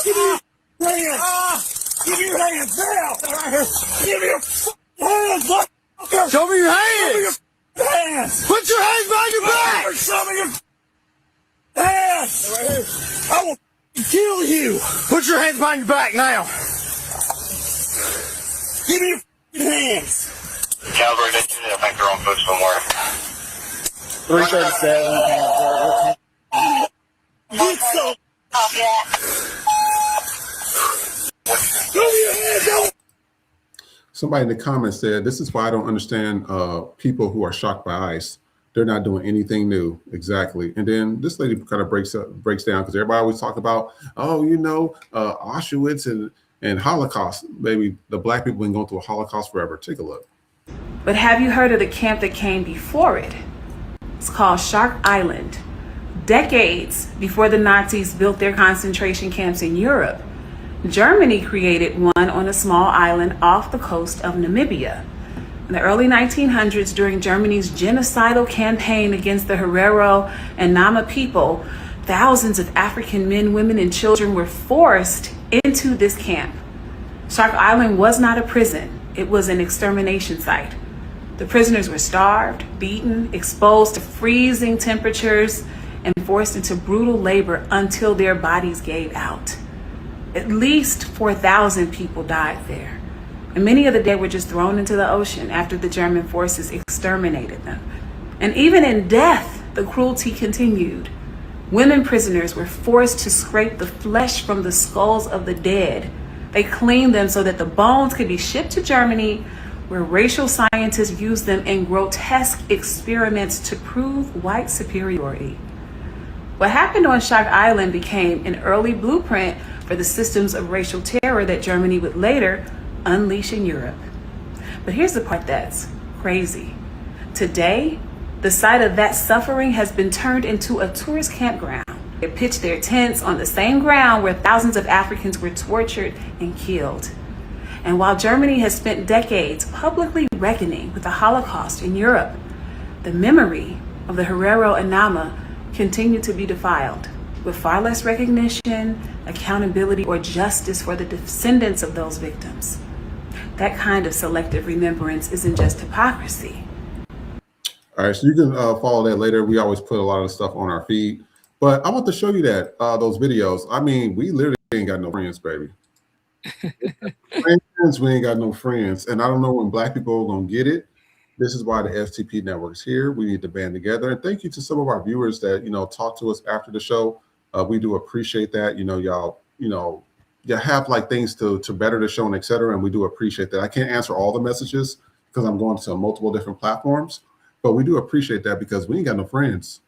Give me your hands! Give me your hands now! Give me your hands! Show me your hands! Put your hands behind your back! Show me your hands! I will kill you! Put your hands behind your back now! Give me your hands! Caliber, they did it. I think they're on foot somewhere. 337. Get so... Show me your hands! Somebody in the comments said, this is why I don't understand people who are shocked by ICE. They're not doing anything new. Exactly. And then this lady kind of breaks down because everybody always talk about, oh, Auschwitz and Holocaust. Maybe the black people been going through a Holocaust forever. Take a look. But have you heard of the camp that came before it? It's called Shark Island. Decades before the Nazis built their concentration camps in Europe, Germany created one on a small island off the coast of Namibia. In the early 1900s, during Germany's genocidal campaign against the Herero and Nama people, thousands of African men, women, and children were forced into this camp. Shark Island was not a prison. It was an extermination site. The prisoners were starved, beaten, exposed to freezing temperatures, and forced into brutal labor until their bodies gave out. At least 4,000 people died there, and many of the dead were just thrown into the ocean after the German forces exterminated them. And even in death, the cruelty continued. Women prisoners were forced to scrape the flesh from the skulls of the dead. They cleaned them so that the bones could be shipped to Germany, where racial scientists used them in grotesque experiments to prove white superiority. What happened on Shark Island became an early blueprint for the systems of racial terror that Germany would later unleash in Europe. But here's the part that's crazy. Today, the site of that suffering has been turned into a tourist campground. They pitched their tents on the same ground where thousands of Africans were tortured and killed. And while Germany has spent decades publicly reckoning with the Holocaust in Europe, the memory of the Herero and Nama continue to be defiled, with far less recognition, accountability, or justice for the descendants of those victims. That kind of selective remembrance isn't just hypocrisy. All right, so you can follow that later. We always put a lot of stuff on our feed, but I want to show you that those videos. I mean, we literally ain't got no friends, baby. We ain't got no friends, and I don't know when black people are gonna get it. This is why the FTP network is here. We need to band together. And thank you to some of our viewers that, talk to us after the show. We do appreciate that. Y'all, you have like things to better the show and et cetera. And we do appreciate that. I can't answer all the messages because I'm going to multiple different platforms, but we do appreciate that because we ain't got no friends.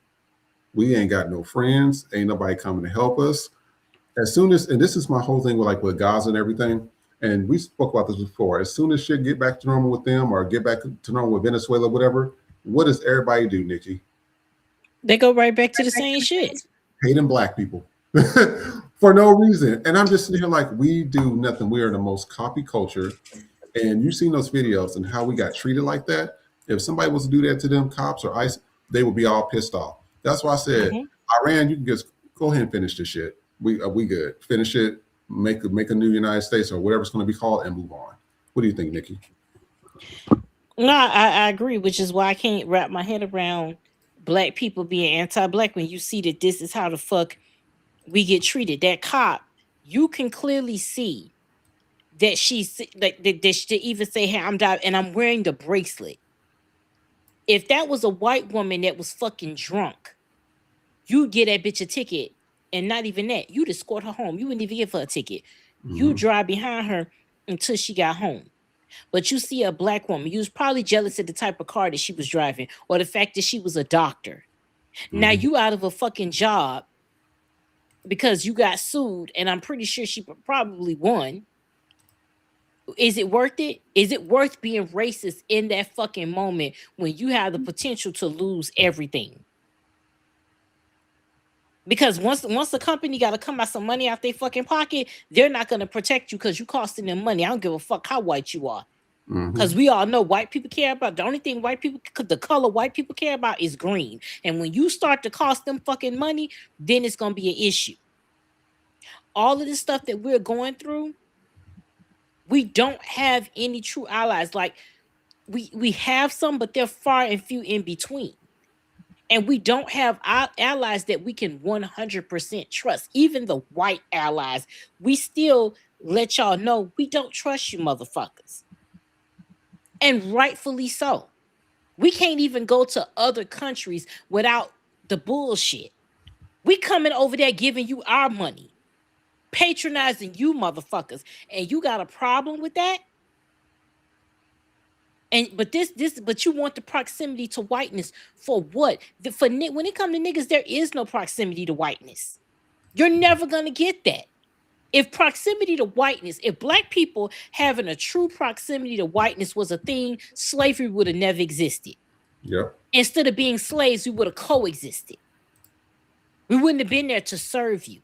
We ain't got no friends. Ain't nobody coming to help us. As soon as, and this is my whole thing with Gaza and everything. And we spoke about this before. As soon as shit get back to normal with them or get back to normal with Venezuela, whatever, what does everybody do, Nikki? They go right back to the same shit. Hating black people for no reason. And I'm just sitting here like, we do nothing. We are the most copy culture. And you've seen those videos and how we got treated like that. If somebody was to do that to them, cops or ICE, they would be all pissed off. That's why I said, Iran, you can just go ahead and finish this shit. We good. Finish it. Make a new United States or whatever it's going to be called and move on. What do you think, Nikki? No, I agree, which is why I can't wrap my head around black people being anti-black when you see that this is how the fuck we get treated. That cop, you can clearly see that she's like that she even say, "Hey, I'm dying and I'm wearing the bracelet." If that was a white woman that was fucking drunk, you get that bitch a ticket. And not even that, you'd escort her home. You wouldn't even give her a ticket. You drive behind her until she got home. But you see a black woman, you was probably jealous of the type of car that she was driving or the fact that she was a doctor. Now you out of a fucking job because you got sued, and I'm pretty sure she probably won. Is it worth it? Is it worth being racist in that fucking moment when you have the potential to lose everything? Because once the company got to come out some money out their fucking pocket, they're not going to protect you because you costing them money. I don't give a fuck how white you are. Because we all know white people care about, the only thing the color white people care about is green. And when you start to cost them fucking money, then it's going to be an issue. All of this stuff that we're going through, we don't have any true allies. Like we have some, but they're far and few in between. And we don't have allies that we can 100% trust. Even the white allies, we still let y'all know we don't trust you motherfuckers. And rightfully so. We can't even go to other countries without the bullshit. We coming over there giving you our money, patronizing you motherfuckers. And you got a problem with that? But you want the proximity to whiteness for what? When it comes to niggas, there is no proximity to whiteness. You're never gonna get that. If proximity to whiteness, if black people having a true proximity to whiteness was a thing, slavery would have never existed. Yep. Instead of being slaves, we would have coexisted. We wouldn't have been there to serve you.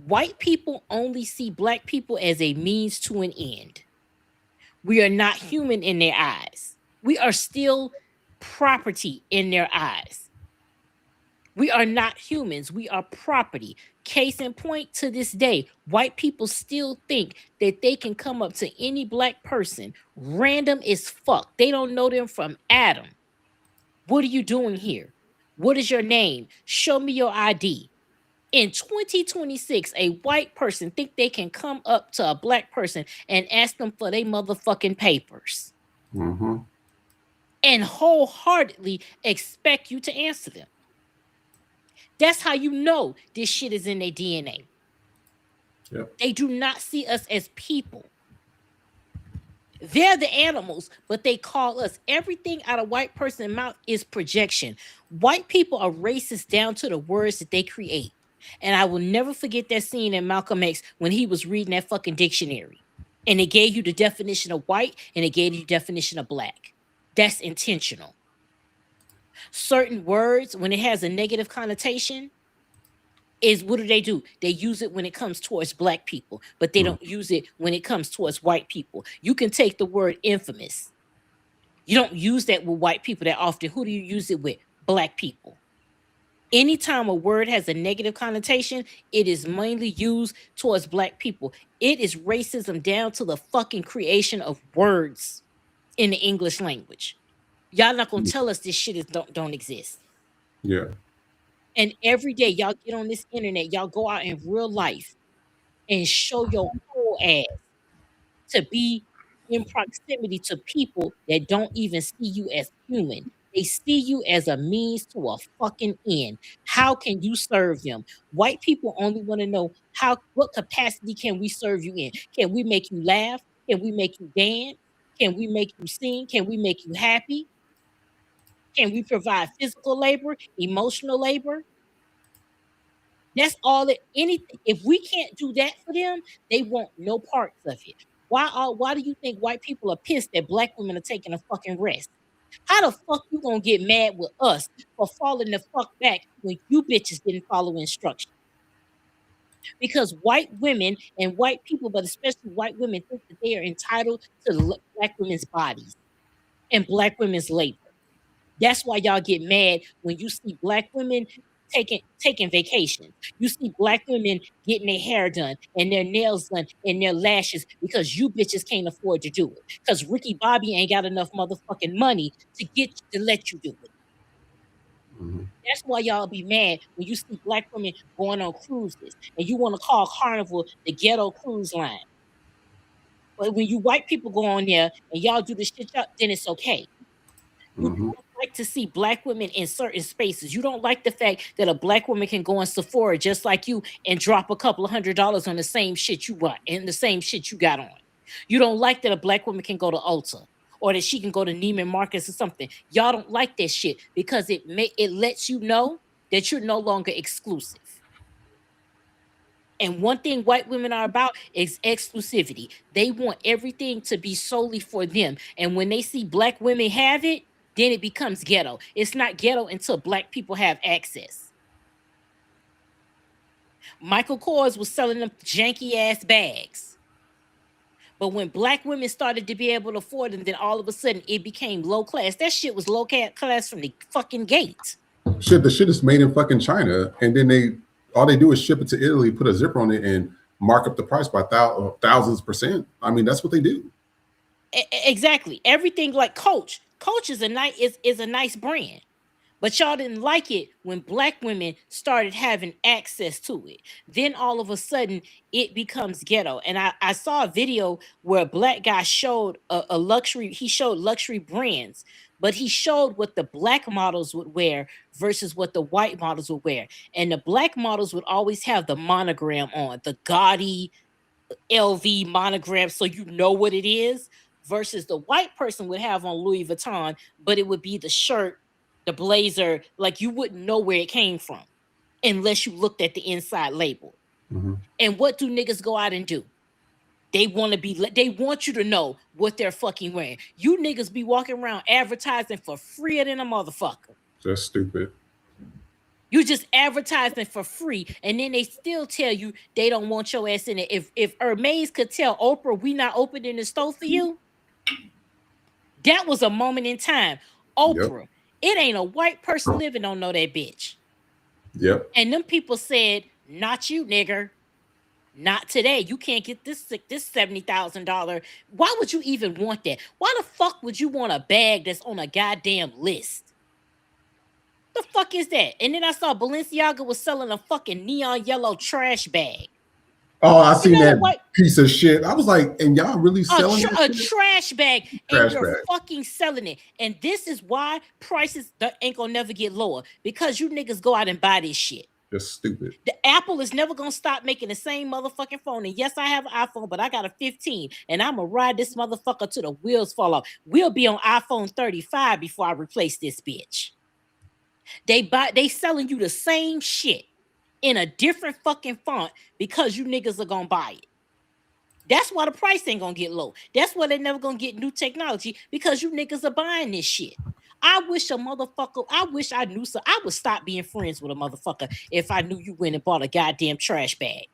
White people only see black people as a means to an end. We are not human in their eyes. We are still property in their eyes. We are not humans. We are property. Case in point, to this day, white people still think that they can come up to any black person, random as fuck. They don't know them from Adam. What are you doing here? What is your name? Show me your ID. In 2026, a white person think they can come up to a black person and ask them for their motherfucking papers. Mm-hmm. And wholeheartedly expect you to answer them. That's how you know this shit is in their DNA. Yep. They do not see us as people. They're the animals, but they call us. Everything out of white person's mouth is projection. White people are racist down to the words that they create. And I will never forget that scene in Malcolm X when he was reading that fucking dictionary. And it gave you the definition of white and it gave you the definition of black. That's intentional. Certain words, when it has a negative connotation, is what do? They use it when it comes towards black people, but they don't use it when it comes towards white people. You can take the word infamous. You don't use that with white people that often. Who do you use it with? Black people. Anytime a word has a negative connotation, it is mainly used towards black people. It is racism down to the fucking creation of words in the English language. Y'all not gonna tell us this shit don't exist. Yeah. And every day y'all get on this internet, y'all go out in real life and show your whole ass to be in proximity to people that don't even see you as human. They see you as a means to a fucking end. How can you serve them? White people only want to know what capacity can we serve you in? Can we make you laugh? Can we make you dance? Can we make you sing? Can we make you happy? Can we provide physical labor, emotional labor? That's all that anything. If we can't do that for them, they want no parts of it. Why do you think white people are pissed that black women are taking a fucking rest? How the fuck you gonna get mad with us for falling the fuck back when you bitches didn't follow instructions? Because white women and white people, but especially white women, think that they are entitled to black women's bodies and black women's labor. That's why y'all get mad when you see black women taking vacation. You see black women getting their hair done and their nails done and their lashes because you bitches can't afford to do it. Because Ricky Bobby ain't got enough motherfucking money to let you do it. Mm-hmm. That's why y'all be mad when you see black women going on cruises and you want to call Carnival the ghetto cruise line. But when you white people go on there and y'all do the shit up, then it's okay. You Mm-hmm. don't like to see black women in certain spaces. You don't like the fact that a black woman can go in Sephora just like you and drop a couple of $100 on the same shit you want and the same shit you got on. You don't like that a black woman can go to Ulta or that she can go to Neiman Marcus or something. Y'all don't like that shit because it lets you know that you're no longer exclusive. And one thing white women are about is exclusivity. They want everything to be solely for them. And when they see black women have it, then it becomes ghetto. It's not ghetto until black people have access. Michael Kors was selling them janky ass bags. But when black women started to be able to afford them, then all of a sudden it became low class. That shit was low class from the fucking gate. Shit, the shit is made in fucking China, and then all they do is ship it to Italy, put a zipper on it, and mark up the price by thousands %. I mean, that's what they do. Exactly. Everything like Coach. Coach is a nice brand. But y'all didn't like it when black women started having access to it. Then all of a sudden it becomes ghetto. And I saw a video where a black guy showed he showed luxury brands, but he showed what the black models would wear versus what the white models would wear. And the black models would always have the monogram on, the gaudy LV monogram, so you know what it is, versus the white person would have on Louis Vuitton, but it would be the shirt, the blazer, like you wouldn't know where it came from unless you looked at the inside label. And what do niggas go out and do? They want you to know what they're fucking wearing. You niggas be walking around advertising for freer than a motherfucker. That's stupid. You just advertising for free, and then they still tell you they don't want your ass in it. If Hermes could tell Oprah, we not opening the store for you, that was a moment in time. Oprah, it ain't a white person living don't know that bitch. Yep. And them people said, not you, nigger. Not today. You can't get this $70,000. Why would you even want that? Why the fuck would you want a bag that's on a goddamn list? The fuck is that? And then I saw Balenciaga was selling a fucking neon yellow trash bag. Oh, I seen that piece of shit. I was like, and y'all really selling a trash bag, trash and you're bag. fucking selling it. And this is why prices ain't gonna never get lower, because you niggas go out and buy this shit. Just stupid. The Apple is never gonna stop making the same motherfucking phone. And yes, I have an iPhone, but I got a 15, and I'm gonna ride this motherfucker till the wheels fall off. We'll be on iPhone 35 before I replace this bitch. They selling you the same shit in a different fucking font because you niggas are gonna buy it. That's why the price ain't gonna get low. That's why they're never gonna get new technology, because you niggas are buying this shit. I wish I knew so. I would stop being friends with a motherfucker if I knew you went and bought a goddamn trash bag.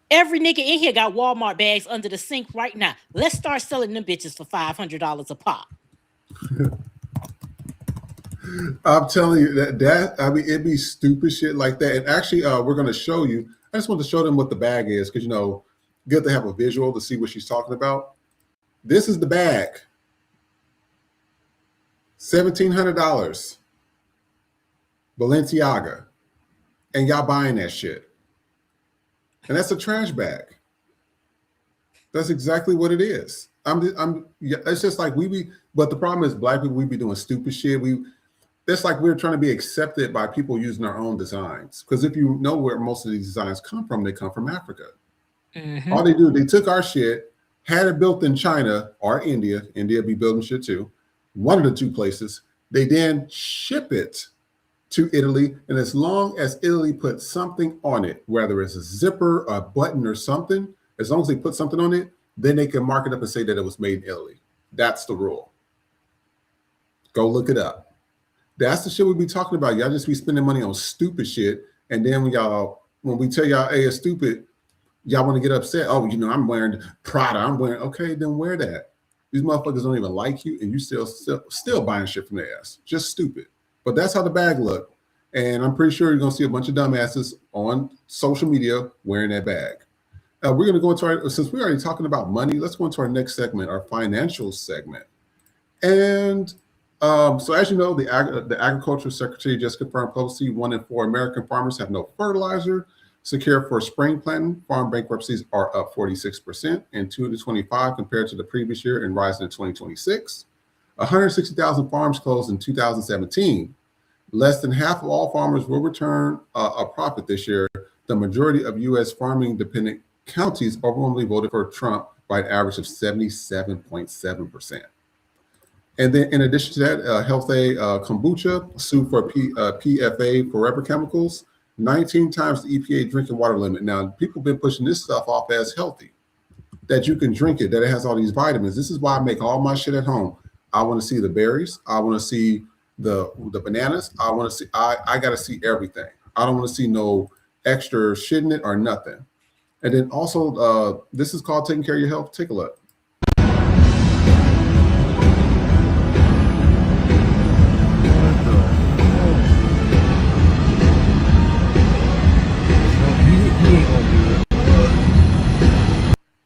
Every nigga in here got Walmart bags under the sink right now. Let's start selling them bitches for $500 a pop. I'm telling you that I mean, it'd be stupid shit like that. And actually, we're going to show you. I just want to show them what the bag is, because, you know, good to have a visual to see what she's talking about. This is the bag. $1,700. Balenciaga. And y'all buying that shit. And that's a trash bag. That's exactly what it is. It's just like but the problem is black people, we be doing stupid shit. It's like we're trying to be accepted by people using our own designs. Because if you know where most of these designs come from, they come from Africa. All they do, they took our shit, had it built in China or India. India be building shit too. One of the two places. They then ship it to Italy. And as long as Italy puts something on it, whether it's a zipper, a button, or something, as long as they put something on it, then they can mark it up and say that it was made in Italy. That's the rule. Go look it up. That's the shit we be talking about. Y'all just be spending money on stupid shit. And then when we tell y'all, hey, it's stupid, y'all want to get upset. Oh, you know, I'm wearing Prada. Okay, then wear that. These motherfuckers don't even like you, and you still buying shit from their ass. Just stupid. But that's how the bag look. And I'm pretty sure you're going to see a bunch of dumbasses on social media wearing that bag. We're going to go into since we're already talking about money, let's go into our next segment, our financial segment. And so as you know, the Agriculture Secretary just confirmed publicly 1 in 4 American farmers have no fertilizer secured for spring planting. Farm bankruptcies are up 46% in 2025 compared to the previous year and rising in 2026. 160,000 farms closed in 2017. Less than half of all farmers will return a profit this year. The majority of U.S. farming-dependent counties overwhelmingly voted for Trump by an average of 77.7%. And then in addition to that, Health Aid Kombucha sued for PFA forever chemicals, 19 times the EPA drinking water limit. Now, people have been pushing this stuff off as healthy, that you can drink it, that it has all these vitamins. This is why I make all my shit at home. I want to see the berries. I want to see the bananas. I want to see, I got to see everything. I don't want to see no extra shit in it or nothing. And then also, this is called Taking Care of Your Health. Take a look.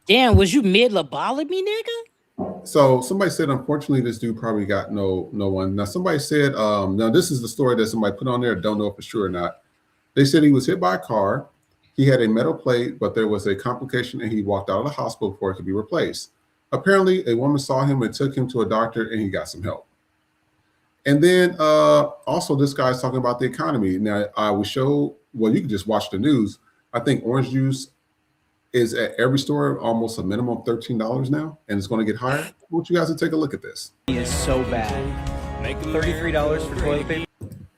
Damn, was you mid-lobotomy, nigga? So somebody said, unfortunately, this dude probably got no one. Now, somebody said, now this is the story that somebody put on there. Don't know if it's true or not. They said he was hit by a car. He had a metal plate, but there was a complication and he walked out of the hospital before it could be replaced. Apparently, a woman saw him and took him to a doctor and he got some help. And then also this guy's talking about the economy. Now, I will show, well, you can just watch the news. I think orange juice is at every store almost a minimum of $13 now, and it's going to get higher. I want you guys to take a look at this. Is so bad. $33 for toilet paper.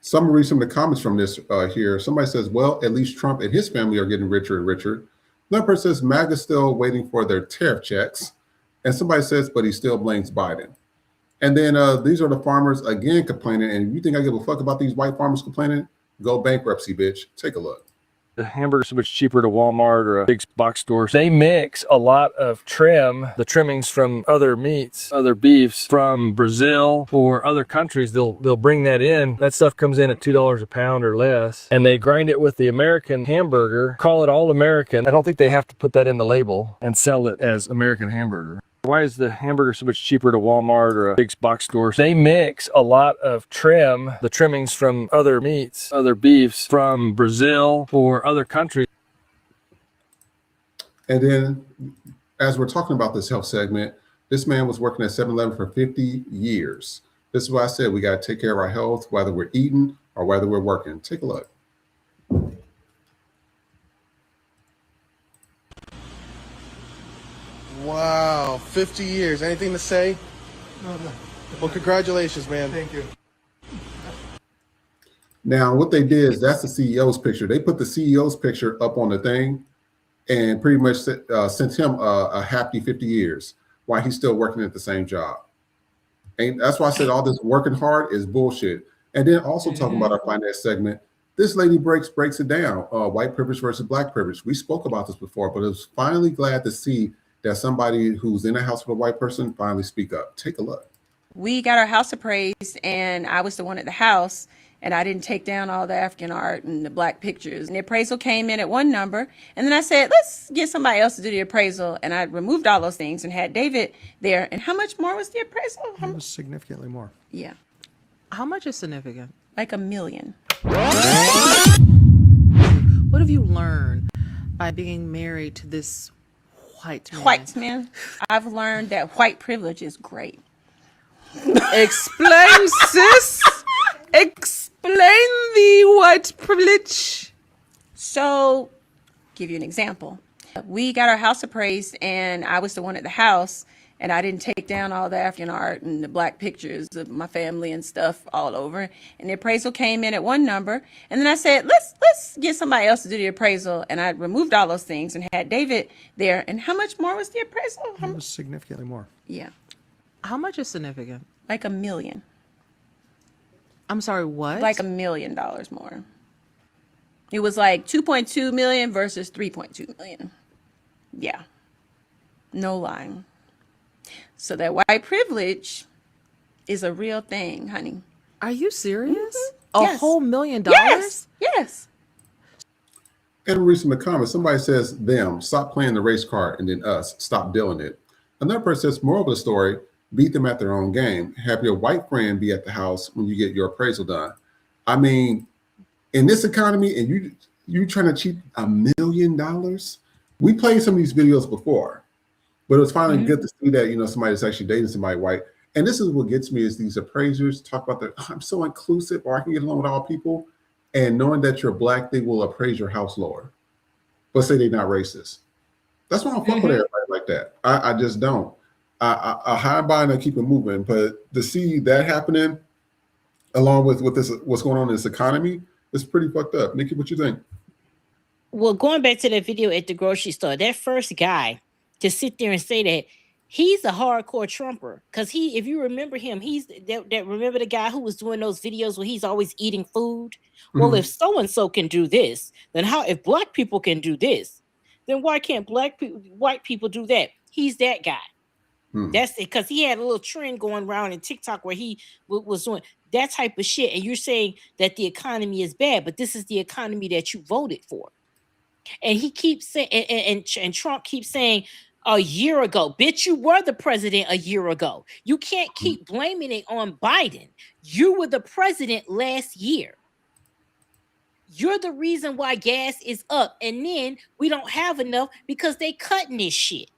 Some read some of the comments from this here. Somebody says, well, at least Trump and his family are getting richer and richer. Another person says, MAGA's still waiting for their tariff checks. And somebody says, but he still blames Biden. And then these are the farmers again complaining. And you think I give a fuck about these white farmers complaining? Go bankruptcy, bitch. Take a look. The hamburger's so much cheaper to Walmart or a big box store. They mix a lot of trim, the trimmings from other meats, other beefs from Brazil or other countries. They'll bring that in. That stuff comes in at $2 a pound or less. And they grind it with the American hamburger, call it all American. I don't think they have to put that in the label and sell it as American hamburger. Why is the hamburger so much cheaper to Walmart or a big box store? They mix a lot of trim, the trimmings from other meats, other beefs from Brazil or other countries. And then as we're talking about this health segment, this man was working at 7-Eleven for 50 years. This is why I said we got to take care of our health, whether we're eating or whether we're working. Take a look. Wow, 50 years. Anything to say? No. Well, congratulations, man. Thank you. Now, what they did is that's the CEO's picture. They put the CEO's picture up on the thing and pretty much sent him a happy 50 years while he's still working at the same job. And that's why I said all this working hard is bullshit. And then also talking about our finance segment, this lady breaks it down, white privilege versus black privilege. We spoke about this before, but I was finally glad to see that somebody who's in a house with a white person finally speak up. Take a look. We got our house appraised, and I was the one at the house, and I didn't take down all the African art and the black pictures. And the appraisal came in at one number, and then I said, let's get somebody else to do the appraisal, and I removed all those things and had David there. And how much more was the appraisal? It was significantly more. Yeah. How much is significant? Like $1 million. What have you learned by being married to this white man? White man. I've learned that white privilege is great. Explain, sis. Explain the white privilege. So, give you an example. We got our house appraised, and I was the one at the house, and I didn't take down all the African art and the black pictures of my family and stuff all over. And the appraisal came in at one number, and then I said, let's get somebody else to do the appraisal, and I removed all those things and had David there. And how much more was the appraisal? It was significantly more. Yeah. How much is significant? Like $1 million. I'm sorry, what? Like $1 million more. It was like 2.2 million versus 3.2 million. Yeah. No lying. So that white privilege is a real thing, honey. Are you serious? Yes. A whole $1 million? Yes. And read some of the comments. Somebody says, them, stop playing the race card, and then us, stop doing it. Another person says, moral of the story, beat them at their own game. Have your white friend be at the house when you get your appraisal done. I mean, in this economy, and you trying to cheat $1 million? We played some of these videos before. But it was finally good to see that, somebody that's actually dating somebody white. And this is what gets me is these appraisers talk about that, I'm so inclusive, or I can get along with all people. And knowing that you're black, they will appraise your house lower, but say they're not racist. That's why I don't fuck with everybody like that. I just don't. I hide by and I keep it moving. But to see that happening, along with this, what's going on in this economy, it's pretty fucked up. Nikki, what you think? Well, going back to that video at the grocery store, that first guy to sit there and say that he's a hardcore Trumper, because if you remember him, he's that remember the guy who was doing those videos where he's always eating food. Well, if so and so can do this, then if black people can do this, then why can't white people do that? He's that guy. That's it, because he had a little trend going around in TikTok where he was doing that type of shit. And you're saying that the economy is bad, but this is the economy that you voted for. And he keeps saying, and Trump keeps saying, a year ago, bitch, you were the president a year ago. You can't keep blaming it on Biden. You were the president last year. You're the reason why gas is up. And then we don't have enough because they cutting this shit.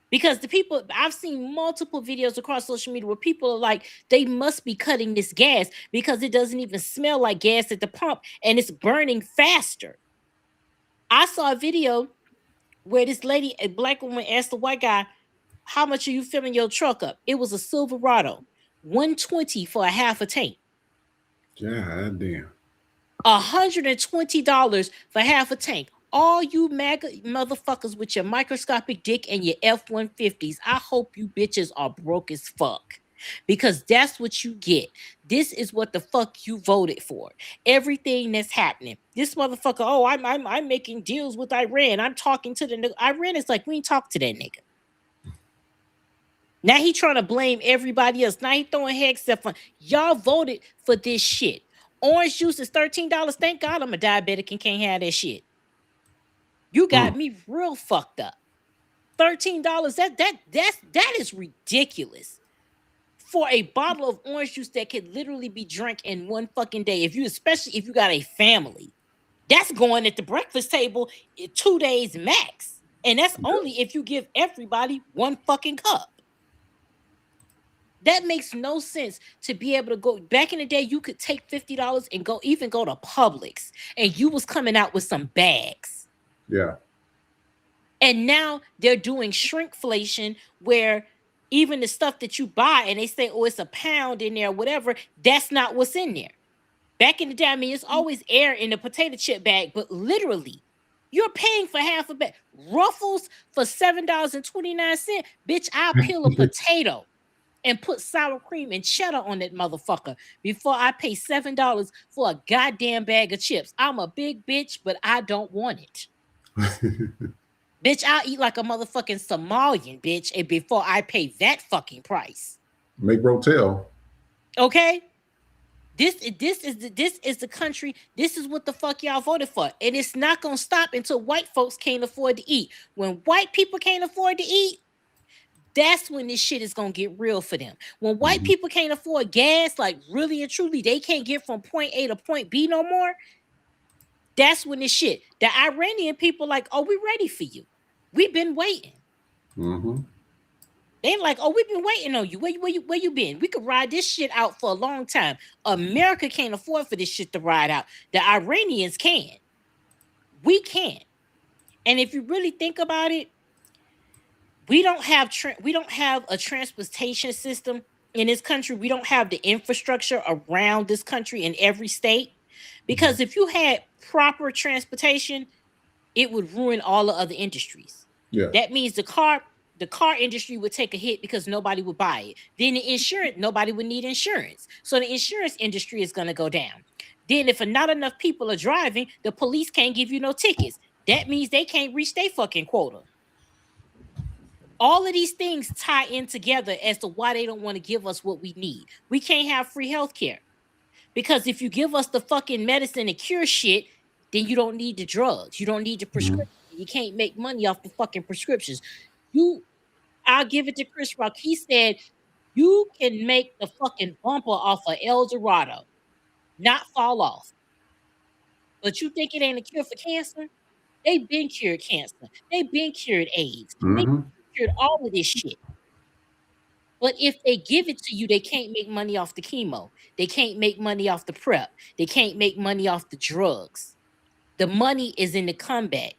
Because the people, I've seen multiple videos across social media where people are like, they must be cutting this gas because it doesn't even smell like gas at the pump and it's burning faster. I saw a video where this lady, a black woman, asked the white guy, "How much are you filling your truck up?" It was a Silverado, $120 for a half a tank. God damn. $120 for half a tank. All you MAGA motherfuckers with your microscopic dick and your F-150s, I hope you bitches are broke as fuck. Because that's what you get. This is what the fuck you voted for. Everything that's happening. This motherfucker, oh, I'm making deals with Iran. I'm talking to the nigga. Iran is like, we ain't talk to that nigga. Now he trying to blame everybody else. Now he throwing head stuff on. Y'all voted for this shit. Orange juice is $13. Thank God I'm a diabetic and can't have that shit. You got me real fucked up. $13. That is ridiculous. For a bottle of orange juice that could literally be drank in one fucking day. Especially if you got a family. That's going at the breakfast table 2 days max. And that's only if you give everybody one fucking cup. That makes no sense to be able to go. Back in the day, you could take $50 and go to Publix, and you was coming out with some bags. Yeah. And now they're doing shrinkflation, where even the stuff that you buy and they say, oh, it's a pound in there, whatever, that's not what's in there. Back in the day, I mean, it's always air in the potato chip bag, but literally, you're paying for half a bag. Ruffles for $7.29. Bitch, I'll peel a potato and put sour cream and cheddar on that motherfucker before I pay $7 for a goddamn bag of chips. I'm a big bitch, but I don't want it. Bitch, I'll eat like a motherfucking Somalian, bitch, and before I pay that fucking price. Make bro tell. Okay? This is the country. This is what the fuck y'all voted for. And it's not gonna stop until white folks can't afford to eat. When white people can't afford to eat, that's when this shit is gonna get real for them. When white people can't afford gas, like really and truly, they can't get from point A to point B no more. That's when this shit. The Iranian people like, oh, we ready for you. We've been waiting. They like, oh, we've been waiting on you. Where you been? We could ride this shit out for a long time. America can't afford for this shit to ride out. The Iranians can. We can't. And if you really think about it, we don't have a transportation system in this country. We don't have the infrastructure around this country in every state. Because if you had proper transportation, it would ruin all the other industries. Yeah. That means the car industry would take a hit because nobody would buy it. Then the insurance, nobody would need insurance. So the insurance industry is going to go down. Then if not enough people are driving, the police can't give you no tickets. That means they can't reach their fucking quota. All of these things tie in together as to why they don't want to give us what we need. We can't have free healthcare. Because if you give us the fucking medicine and cure shit, then you don't need the drugs. You don't need the prescription. You can't make money off the fucking prescriptions. I'll give it to Chris Rock. He said, you can make the fucking bumper off of El Dorado, not fall off. But you think it ain't a cure for cancer? They've been cured cancer. They've been cured AIDS. They've cured all of this shit. But if they give it to you, they can't make money off the chemo. They can't make money off the prep. They can't make money off the drugs. The money is in the comeback.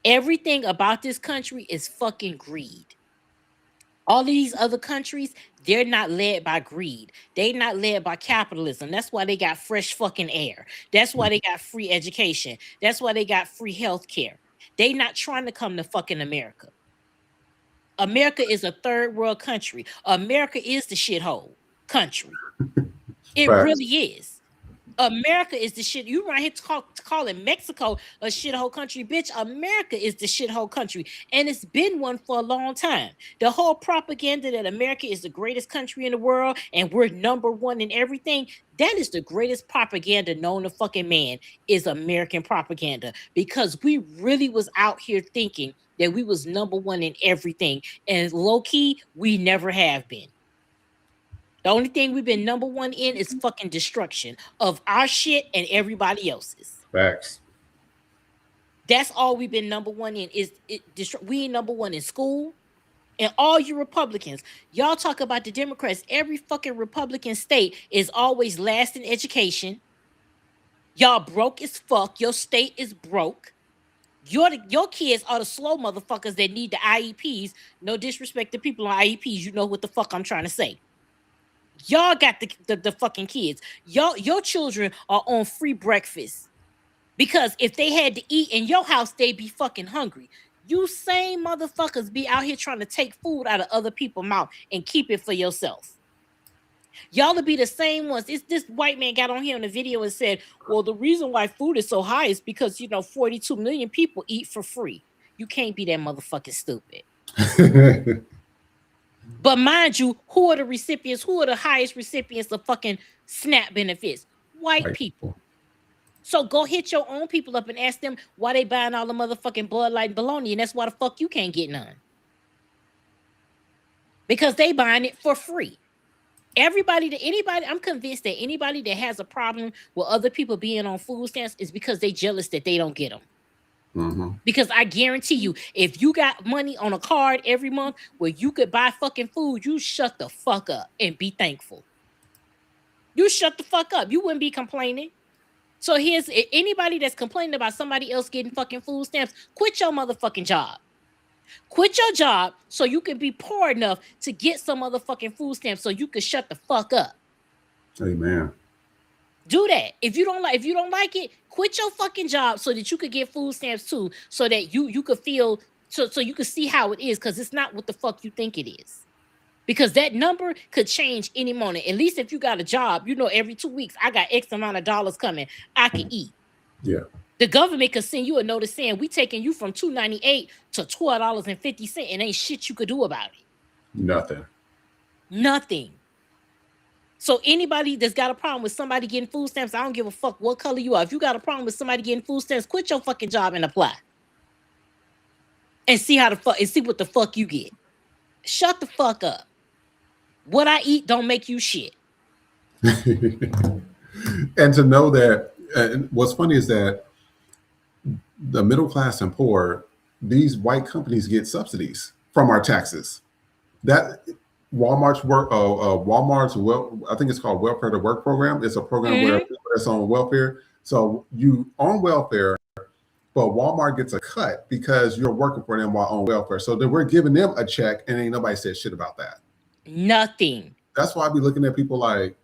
Everything about this country is fucking greed. All of these other countries, they're not led by greed. They're not led by capitalism. That's why they got fresh fucking air. That's why they got free education. That's why they got free health care. They not trying to come to fucking America. America is a third world country. America is the shithole country. It really is. America is the shit. You right here calling Mexico a shithole country, bitch. America is the shithole country, and it's been one for a long time. The whole propaganda that America is the greatest country in the world and we're number one in everything, that is the greatest propaganda known to fucking man, is American propaganda, because we really was out here thinking that we was number one in everything, and low-key, we never have been. The only thing we've been number one in is fucking destruction of our shit and everybody else's. Facts. That's all we've been number one in. We ain't number one in school. And all you Republicans, y'all talk about the Democrats. Every fucking Republican state is always last in education. Y'all broke as fuck. Your state is broke. Your kids are the slow motherfuckers that need the IEPs. No disrespect to people on IEPs. You know what the fuck I'm trying to say. Y'all got the fucking kids. Your children are on free breakfast. Because if they had to eat in your house, they'd be fucking hungry. You same motherfuckers be out here trying to take food out of other people's mouth and keep it for yourself. Y'all will be the same ones. This white man got on here in the video and said, well, the reason why food is so high is because, 42 million people eat for free. You can't be that motherfucking stupid. But mind you, who are the recipients? Who are the highest recipients of fucking SNAP benefits? White people. So go hit your own people up and ask them why they buying all the motherfucking Bud Light and bologna, and that's why the fuck you can't get none. Because they buying it for free. I'm convinced that anybody that has a problem with other people being on food stamps is because they jealous that they don't get them. Mm-hmm. Because I guarantee you, if you got money on a card every month where you could buy fucking food, you shut the fuck up and be thankful. You shut the fuck up. You wouldn't be complaining. So here's anybody that's complaining about somebody else getting fucking food stamps, quit your motherfucking job. Quit your job so you can be poor enough to get some motherfucking food stamps so you can shut the fuck up. Amen. Do that. If you don't like it, quit your fucking job so that you could get food stamps too, so that you could feel so you could see how it is, because it's not what the fuck you think it is. Because that number could change any moment. At least if you got a job, every 2 weeks I got X amount of dollars coming. I can eat. Yeah. The government could send you a notice saying we taking you from $2.98 to $12.50, and ain't shit you could do about it. Nothing. So anybody that's got a problem with somebody getting food stamps, I don't give a fuck what color you are. If you got a problem with somebody getting food stamps, quit your fucking job and apply. And see what the fuck you get. Shut the fuck up. What I eat don't make you shit. And to know that, what's funny is that the middle class and poor, these white companies get subsidies from our taxes. That Walmart's I think it's called Welfare to Work program. It's a program where people that's on welfare. So you on welfare, but Walmart gets a cut because you're working for them while on welfare. So then we're giving them a check, and ain't nobody said shit about that. Nothing. That's why I be looking at people like,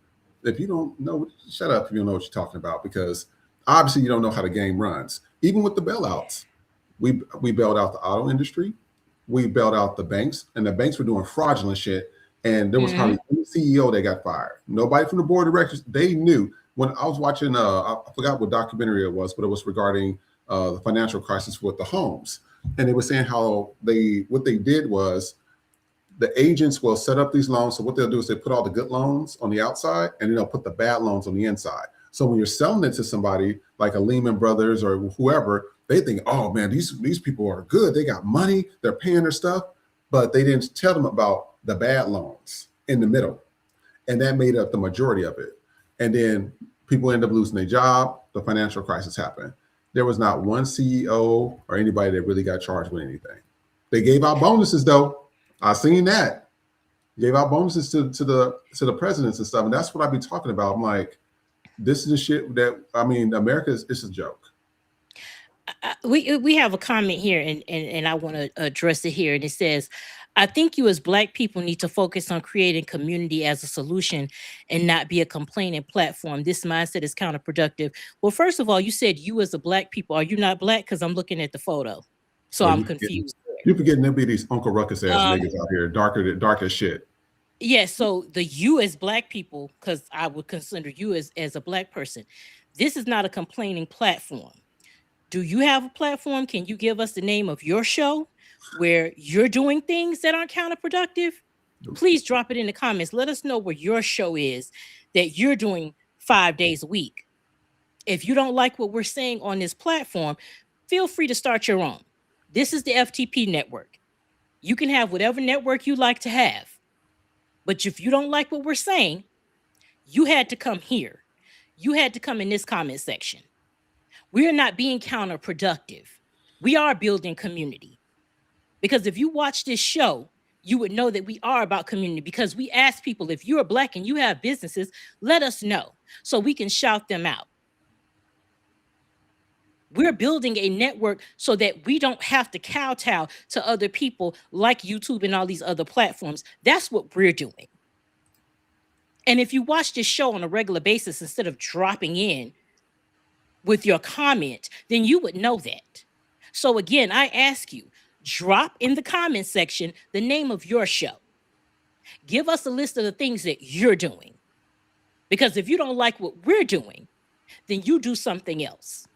if you don't know, shut up if you don't know what you're talking about, because obviously you don't know how the game runs. Even with the bailouts, we bailed out the auto industry, we bailed out the banks, and the banks were doing fraudulent shit. And there was probably any CEO that got fired. Nobody from the board of directors. They knew. When I was watching, I forgot what documentary it was, but it was regarding the financial crisis with the homes. And they were saying how what they did was the agents will set up these loans. So what they'll do is they put all the good loans on the outside, and then they'll put the bad loans on the inside. So when you're selling it to somebody like a Lehman Brothers or whoever, they think, oh man, these people are good. They got money. They're paying their stuff. But they didn't tell them about the bad loans in the middle. And that made up the majority of it. And then people end up losing their job. The financial crisis happened. There was not one CEO or anybody that really got charged with anything. They gave out bonuses though. I seen that. Gave out bonuses to the presidents and stuff. And that's what I be talking about. I'm like, this is the shit that, America is a joke. We have a comment here, and I want to address it here. And it says, I think you as Black people need to focus on creating community as a solution and not be a complaining platform. This mindset is counterproductive. Well, first of all, you said you as a Black people. Are you not Black? Because I'm looking at the photo. So I'm confused. You forgetting there be these Uncle Ruckus ass niggas out here, dark as shit. Yeah, so the you as Black people, because I would consider you as a Black person. This is not a complaining platform. Do you have a platform? Can you give us the name of your show where you're doing things that aren't counterproductive? Please drop it in the comments. Let us know where your show is that you're doing 5 days a week. If you don't like what we're saying on this platform, feel free to start your own. This is the FTP network. You can have whatever network you like to have. But if you don't like what we're saying, you had to come here. You had to come in this comment section. We are not being counterproductive. We are building community. Because if you watch this show, you would know that we are about community, because we ask people, if you're Black and you have businesses, let us know so we can shout them out. We're building a network so that we don't have to kowtow to other people like YouTube and all these other platforms. That's what we're doing. And if you watch this show on a regular basis instead of dropping in with your comment, then you would know that. So again, I ask you, drop in the comment section the name of your show. Give us a list of the things that you're doing. Because if you don't like what we're doing, then you do something else.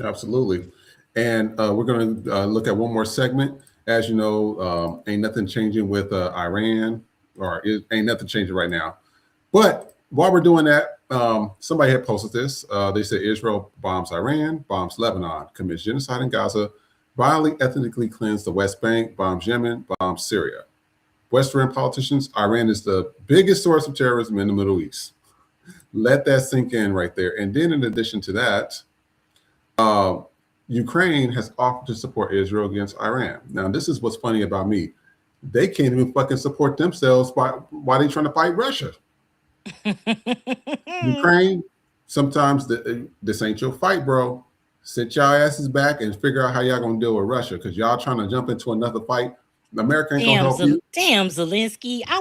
Absolutely. And we're going to look at one more segment. As you know, ain't nothing changing with Iran, or ain't nothing changing right now. But while we're doing that, somebody had posted this. They said Israel bombs Iran, bombs Lebanon, commits genocide in Gaza, violently ethnically cleansed the West Bank, bombs Yemen, bombs Syria. Western politicians, Iran is the biggest source of terrorism in the Middle East. Let that sink in right there. And then in addition to that, Ukraine has offered to support Israel against Iran. Now, this is what's funny about me. They can't even fucking support themselves while they trying to fight Russia. Ukraine, sometimes this ain't your fight, bro. Sit y'all asses back and figure out how y'all gonna deal with Russia, because y'all trying to jump into another fight. America ain't gonna help you. Damn, Zelensky. I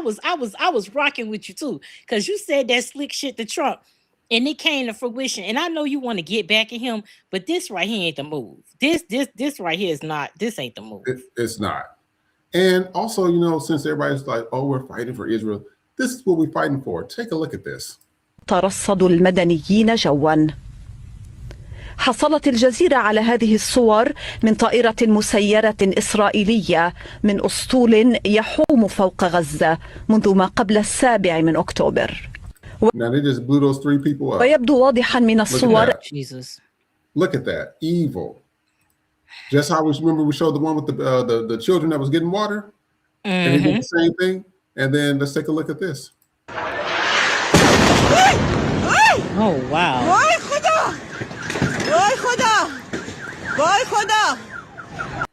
was rocking with you too, because you said that slick shit to Trump, and it came to fruition. And I know you want to get back at him, but this right here ain't the move. This right here is not. This ain't the move. It's not. And also, you know, since everybody's like, oh, we're fighting for Israel, this is what we're fighting for. Take a look at this. ترصد المدنيين جوا. حصلت الجزيرة على هذه الصور من طائرة مسيرة إسرائيلية من أسطول يحوم فوق غزة منذ ما قبل 7 من أكتوبر. Now they just blew those 3 people up. ويبدو واضحا من الصور. Jesus. Look at that. Evil. Just how we remember we showed the one with the children that was getting water. And they did the same thing. And then let's take a look at this. Oh wow. وای خدا وای خدا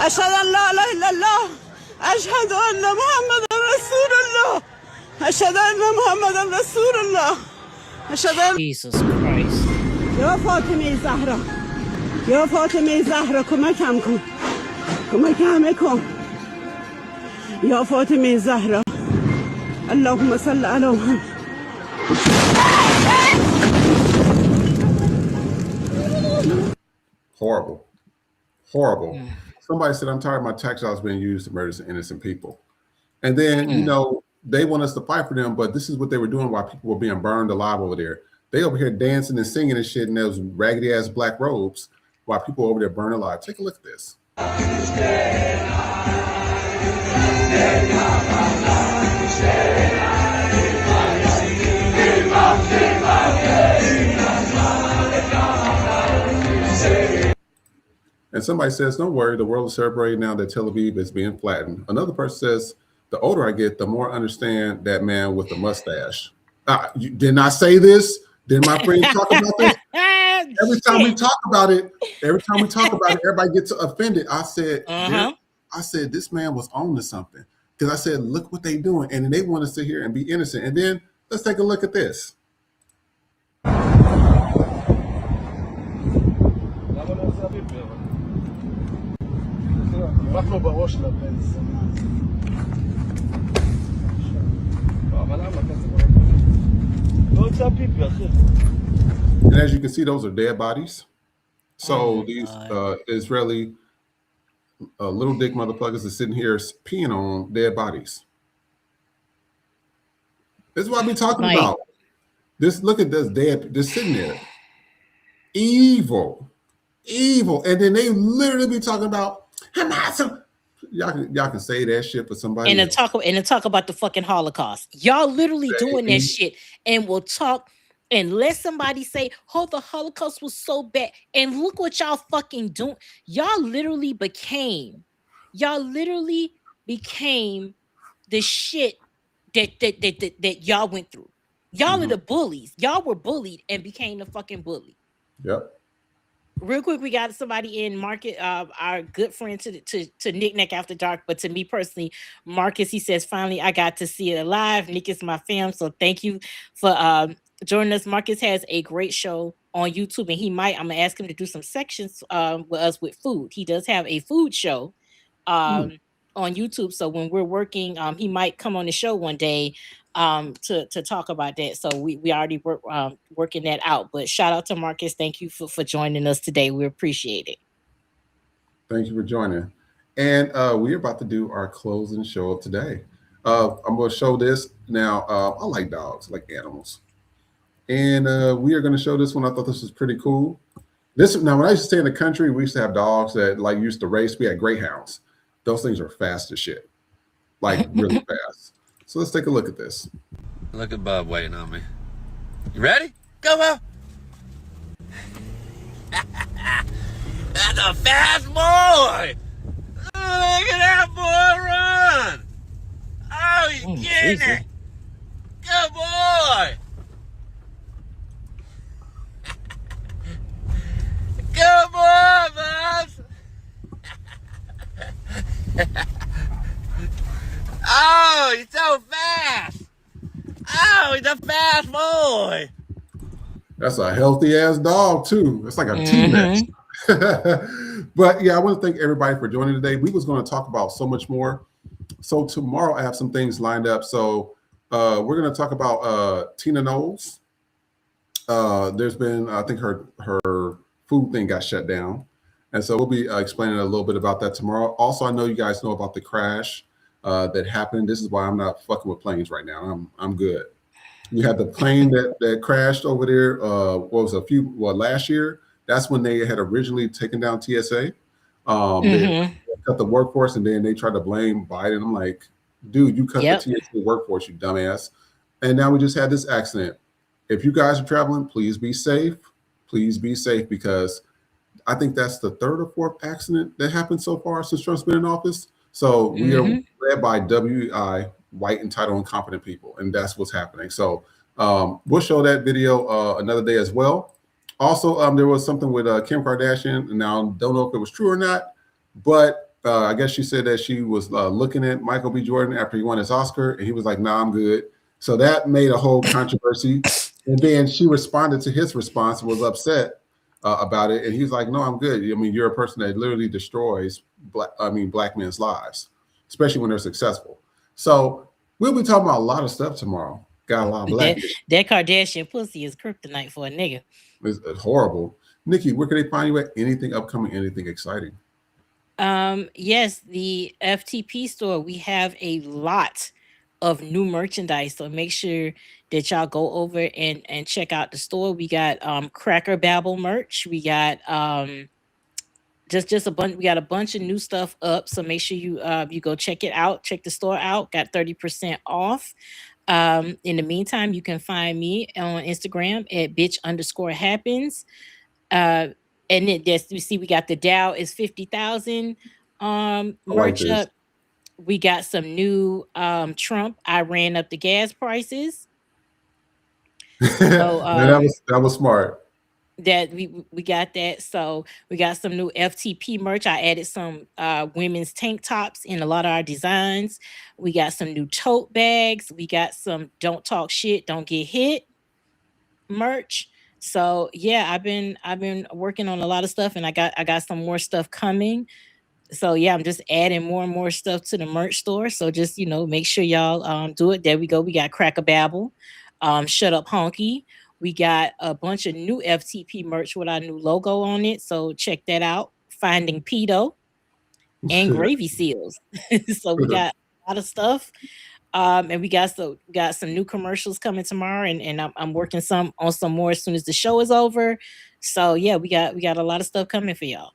اشهد ان لا اله الا الله اشهد ان محمد رسول الله اشهد ان محمد رسول الله اشهد ان Jesus Christ. یا فاطمه زهرا یا فاطمه زهرا کمکم کن کمکم کن یا فاطمه زهرا اللهم صل علی محمد. Horrible. Horrible. Somebody said, I'm tired of my tax dollars being used to murder some innocent people. And then, you know, they want us to fight for them, but this is what they were doing while people were being burned alive over there. They over here dancing and singing and shit in those raggedy ass black robes while people over there burn alive. Take a look at this. And somebody says, don't worry, the world is celebrating now that Tel Aviv is being flattened. Another person says, the older I get, the more I understand that man with the mustache. Didn't I say this? Did my friends talk about this? Every time we talk about it, everybody gets offended. I said, I said, this man was on to something. Because I said, look what they doing. And then they want to sit here and be innocent. And then let's take a look at this. And as you can see, those are dead bodies. So these Israeli little dick motherfuckers are sitting here peeing on dead bodies. This is what I've been talking about. This, look at this dead, just sitting there. Evil. And then they literally be talking about Hamas. Y'all can say that shit for somebody. And to talk about the fucking Holocaust. Y'all literally doing that shit and will talk and let somebody say, oh, the Holocaust was so bad. And look what y'all fucking doing. Y'all literally became the shit that y'all went through. Y'all are the bullies. Y'all were bullied and became the fucking bully. Yep. Real quick, we got somebody in Market, our good friend to Nick Nack After Dark, but to me personally, Marcus, he says, finally, I got to see it alive. Nick is my fam, so thank you for joining us. Marcus has a great show on YouTube, and I'm gonna ask him to do some sections with us with food. He does have a food show on YouTube. So when we're working, he might come on the show one day to talk about that. So we already working that out. But shout out to Marcus. Thank you for joining us today. We appreciate it. Thank you for joining. And we're about to do our closing show of today. I'm going to show this now. I like dogs, I like animals. And we are going to show this one. I thought this was pretty cool. Now, when I used to stay in the country, we used to have dogs that like used to race. We had greyhounds. Those things are fast as shit, like really fast. So let's take a look at this. Look at Bub waiting on me. You ready? Go, Bub. That's a fast boy. Oh, look at that boy run. Oh, he's getting it. Good boy. Good boy, Bubs. Oh, he's so fast. Oh, he's a fast boy. That's a healthy ass dog too. It's like a T-Rex. But yeah, I want to thank everybody for joining today. We was going to talk about so much more. So tomorrow I have some things lined up. So we're going to talk about Tina Knowles. There's been, I think her food thing got shut down. And so we'll be explaining a little bit about that tomorrow. Also, I know you guys know about the crash that happened. This is why I'm not fucking with planes right now. I'm good. You had the plane that crashed over there. Last year? That's when they had originally taken down TSA. They cut the workforce, and then they tried to blame Biden. I'm like, dude, you cut the TSA workforce, you dumbass. And now we just had this accident. If you guys are traveling, please be safe. Please be safe, because I think that's the third or fourth accident that happened so far since Trump's been in office. So we are led by WI, white, entitled, and competent people, and that's what's happening. So we'll show that video another day as well. Also, there was something with Kim Kardashian. Now, don't know if it was true or not, but I guess she said that she was looking at Michael B. Jordan after he won his Oscar, and he was like, "Nah, I'm good." So that made a whole controversy. And then she responded to his response, was upset about it, and he's like, "No, I'm good. I mean, you're a person that literally destroys black men's lives, especially when they're successful." So we'll be talking about a lot of stuff tomorrow. Got a lot of black. That Kardashian pussy is kryptonite for a nigga. It's horrible. Nikki, where can they find you at? Anything upcoming? Anything exciting? Yes, the FTP store. We have a lot of new merchandise, so make sure that y'all go over and check out the store. We got Cracker Babble merch. We got just a bunch. We got a bunch of new stuff up, so make sure you go check it out. Check the store out. Got 30% off. In the meantime, you can find me on Instagram at bitch_happens. And then you see we got the Dow is 50,000 merch up. We got some new Trump. I ran up the gas prices. So that was smart. That we got that. So we got some new FTP merch. I added some women's tank tops in a lot of our designs. We got some new tote bags. We got some "Don't Talk Shit, Don't Get Hit" merch. So yeah, I've been working on a lot of stuff, and I got some more stuff coming. So yeah, I'm just adding more and more stuff to the merch store. So just make sure y'all do it. There we go. We got Cracker Babble, Shut Up Honky. We got a bunch of new FTP merch with our new logo on it. So check that out. Finding Pedo and Gravy Seals. So we got a lot of stuff. And we got some new commercials coming tomorrow, and I'm working on some more as soon as the show is over. So yeah, we got a lot of stuff coming for y'all.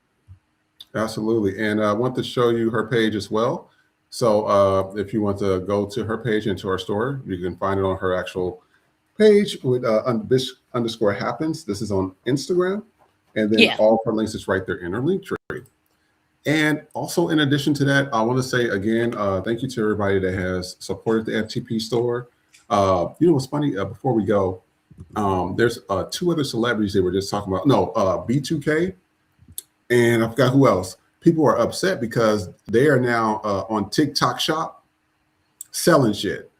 Absolutely. And I want to show you her page as well. So if you want to go to her page and to our store, you can find it on her actual page with bitch_happens. This is on Instagram. And then all her links is right there in her link tree. And also, in addition to that, I want to say again, thank you to everybody that has supported the FTP store. You know what's funny? Before we go, there's two other celebrities they were just talking about. No, B2K, and I forgot who else. People are upset because they are now on TikTok Shop selling shit.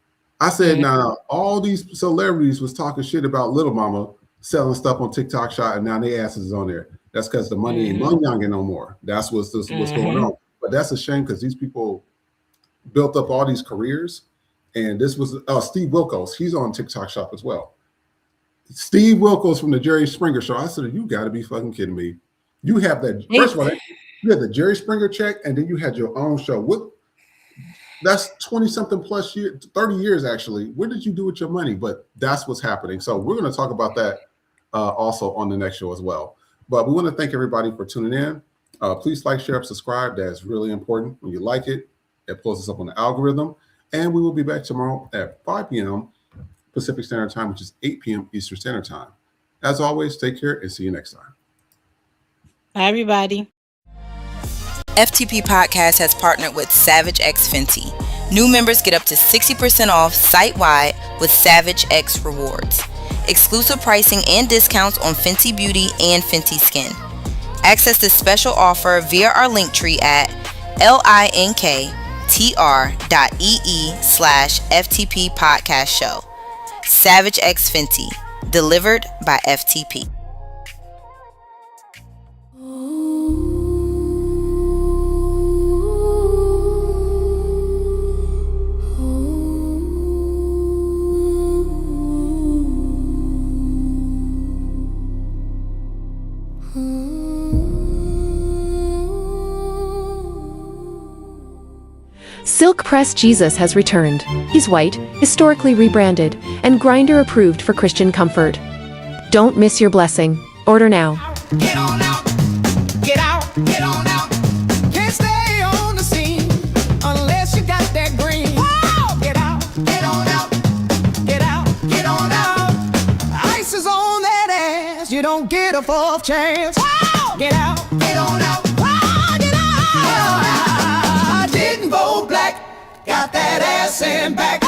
I said, now all these celebrities was talking shit about Little Mama, selling stuff on TikTok Shop, and now their asses is on there. That's because the money ain't money youngin no more. That's what's going on. But that's a shame because these people built up all these careers. And this was Steve Wilkos. He's on TikTok Shop as well. Steve Wilkos from the Jerry Springer Show. I said, you got to be fucking kidding me. You have that. First of all, you had the Jerry Springer check, and then you had your own show. What? That's 20-something plus years, 30 years actually. What did you do with your money? But that's what's happening. So we're going to talk about that also on the next show as well. But we want to thank everybody for tuning in. Please like, share, subscribe. That's really important. When you like it, it pulls us up on the algorithm. And we will be back tomorrow at 5 p.m. Pacific Standard Time, which is 8 p.m. Eastern Standard Time. As always, take care and see you next time. Bye, everybody. FTP Podcast has partnered with Savage X Fenty. New members get up to 60% off site-wide with Savage X Rewards. Exclusive pricing and discounts on Fenty Beauty and Fenty Skin. Access this special offer via our link tree at linktr.ee/FTP Podcast Show. Savage X Fenty, delivered by FTP. Silk Press Jesus has returned. He's white, historically rebranded, and grinder approved for Christian comfort. Don't miss your blessing. Order now. Get on out, get out, get on out. Can't stay on the scene unless you got that green. Whoa! Get out, get on out, get out, get on out. Ice is on that ass, you don't get a fourth chance. Whoa! Get out, get on out, whoa, get out. I didn't vote black, got that ass in back.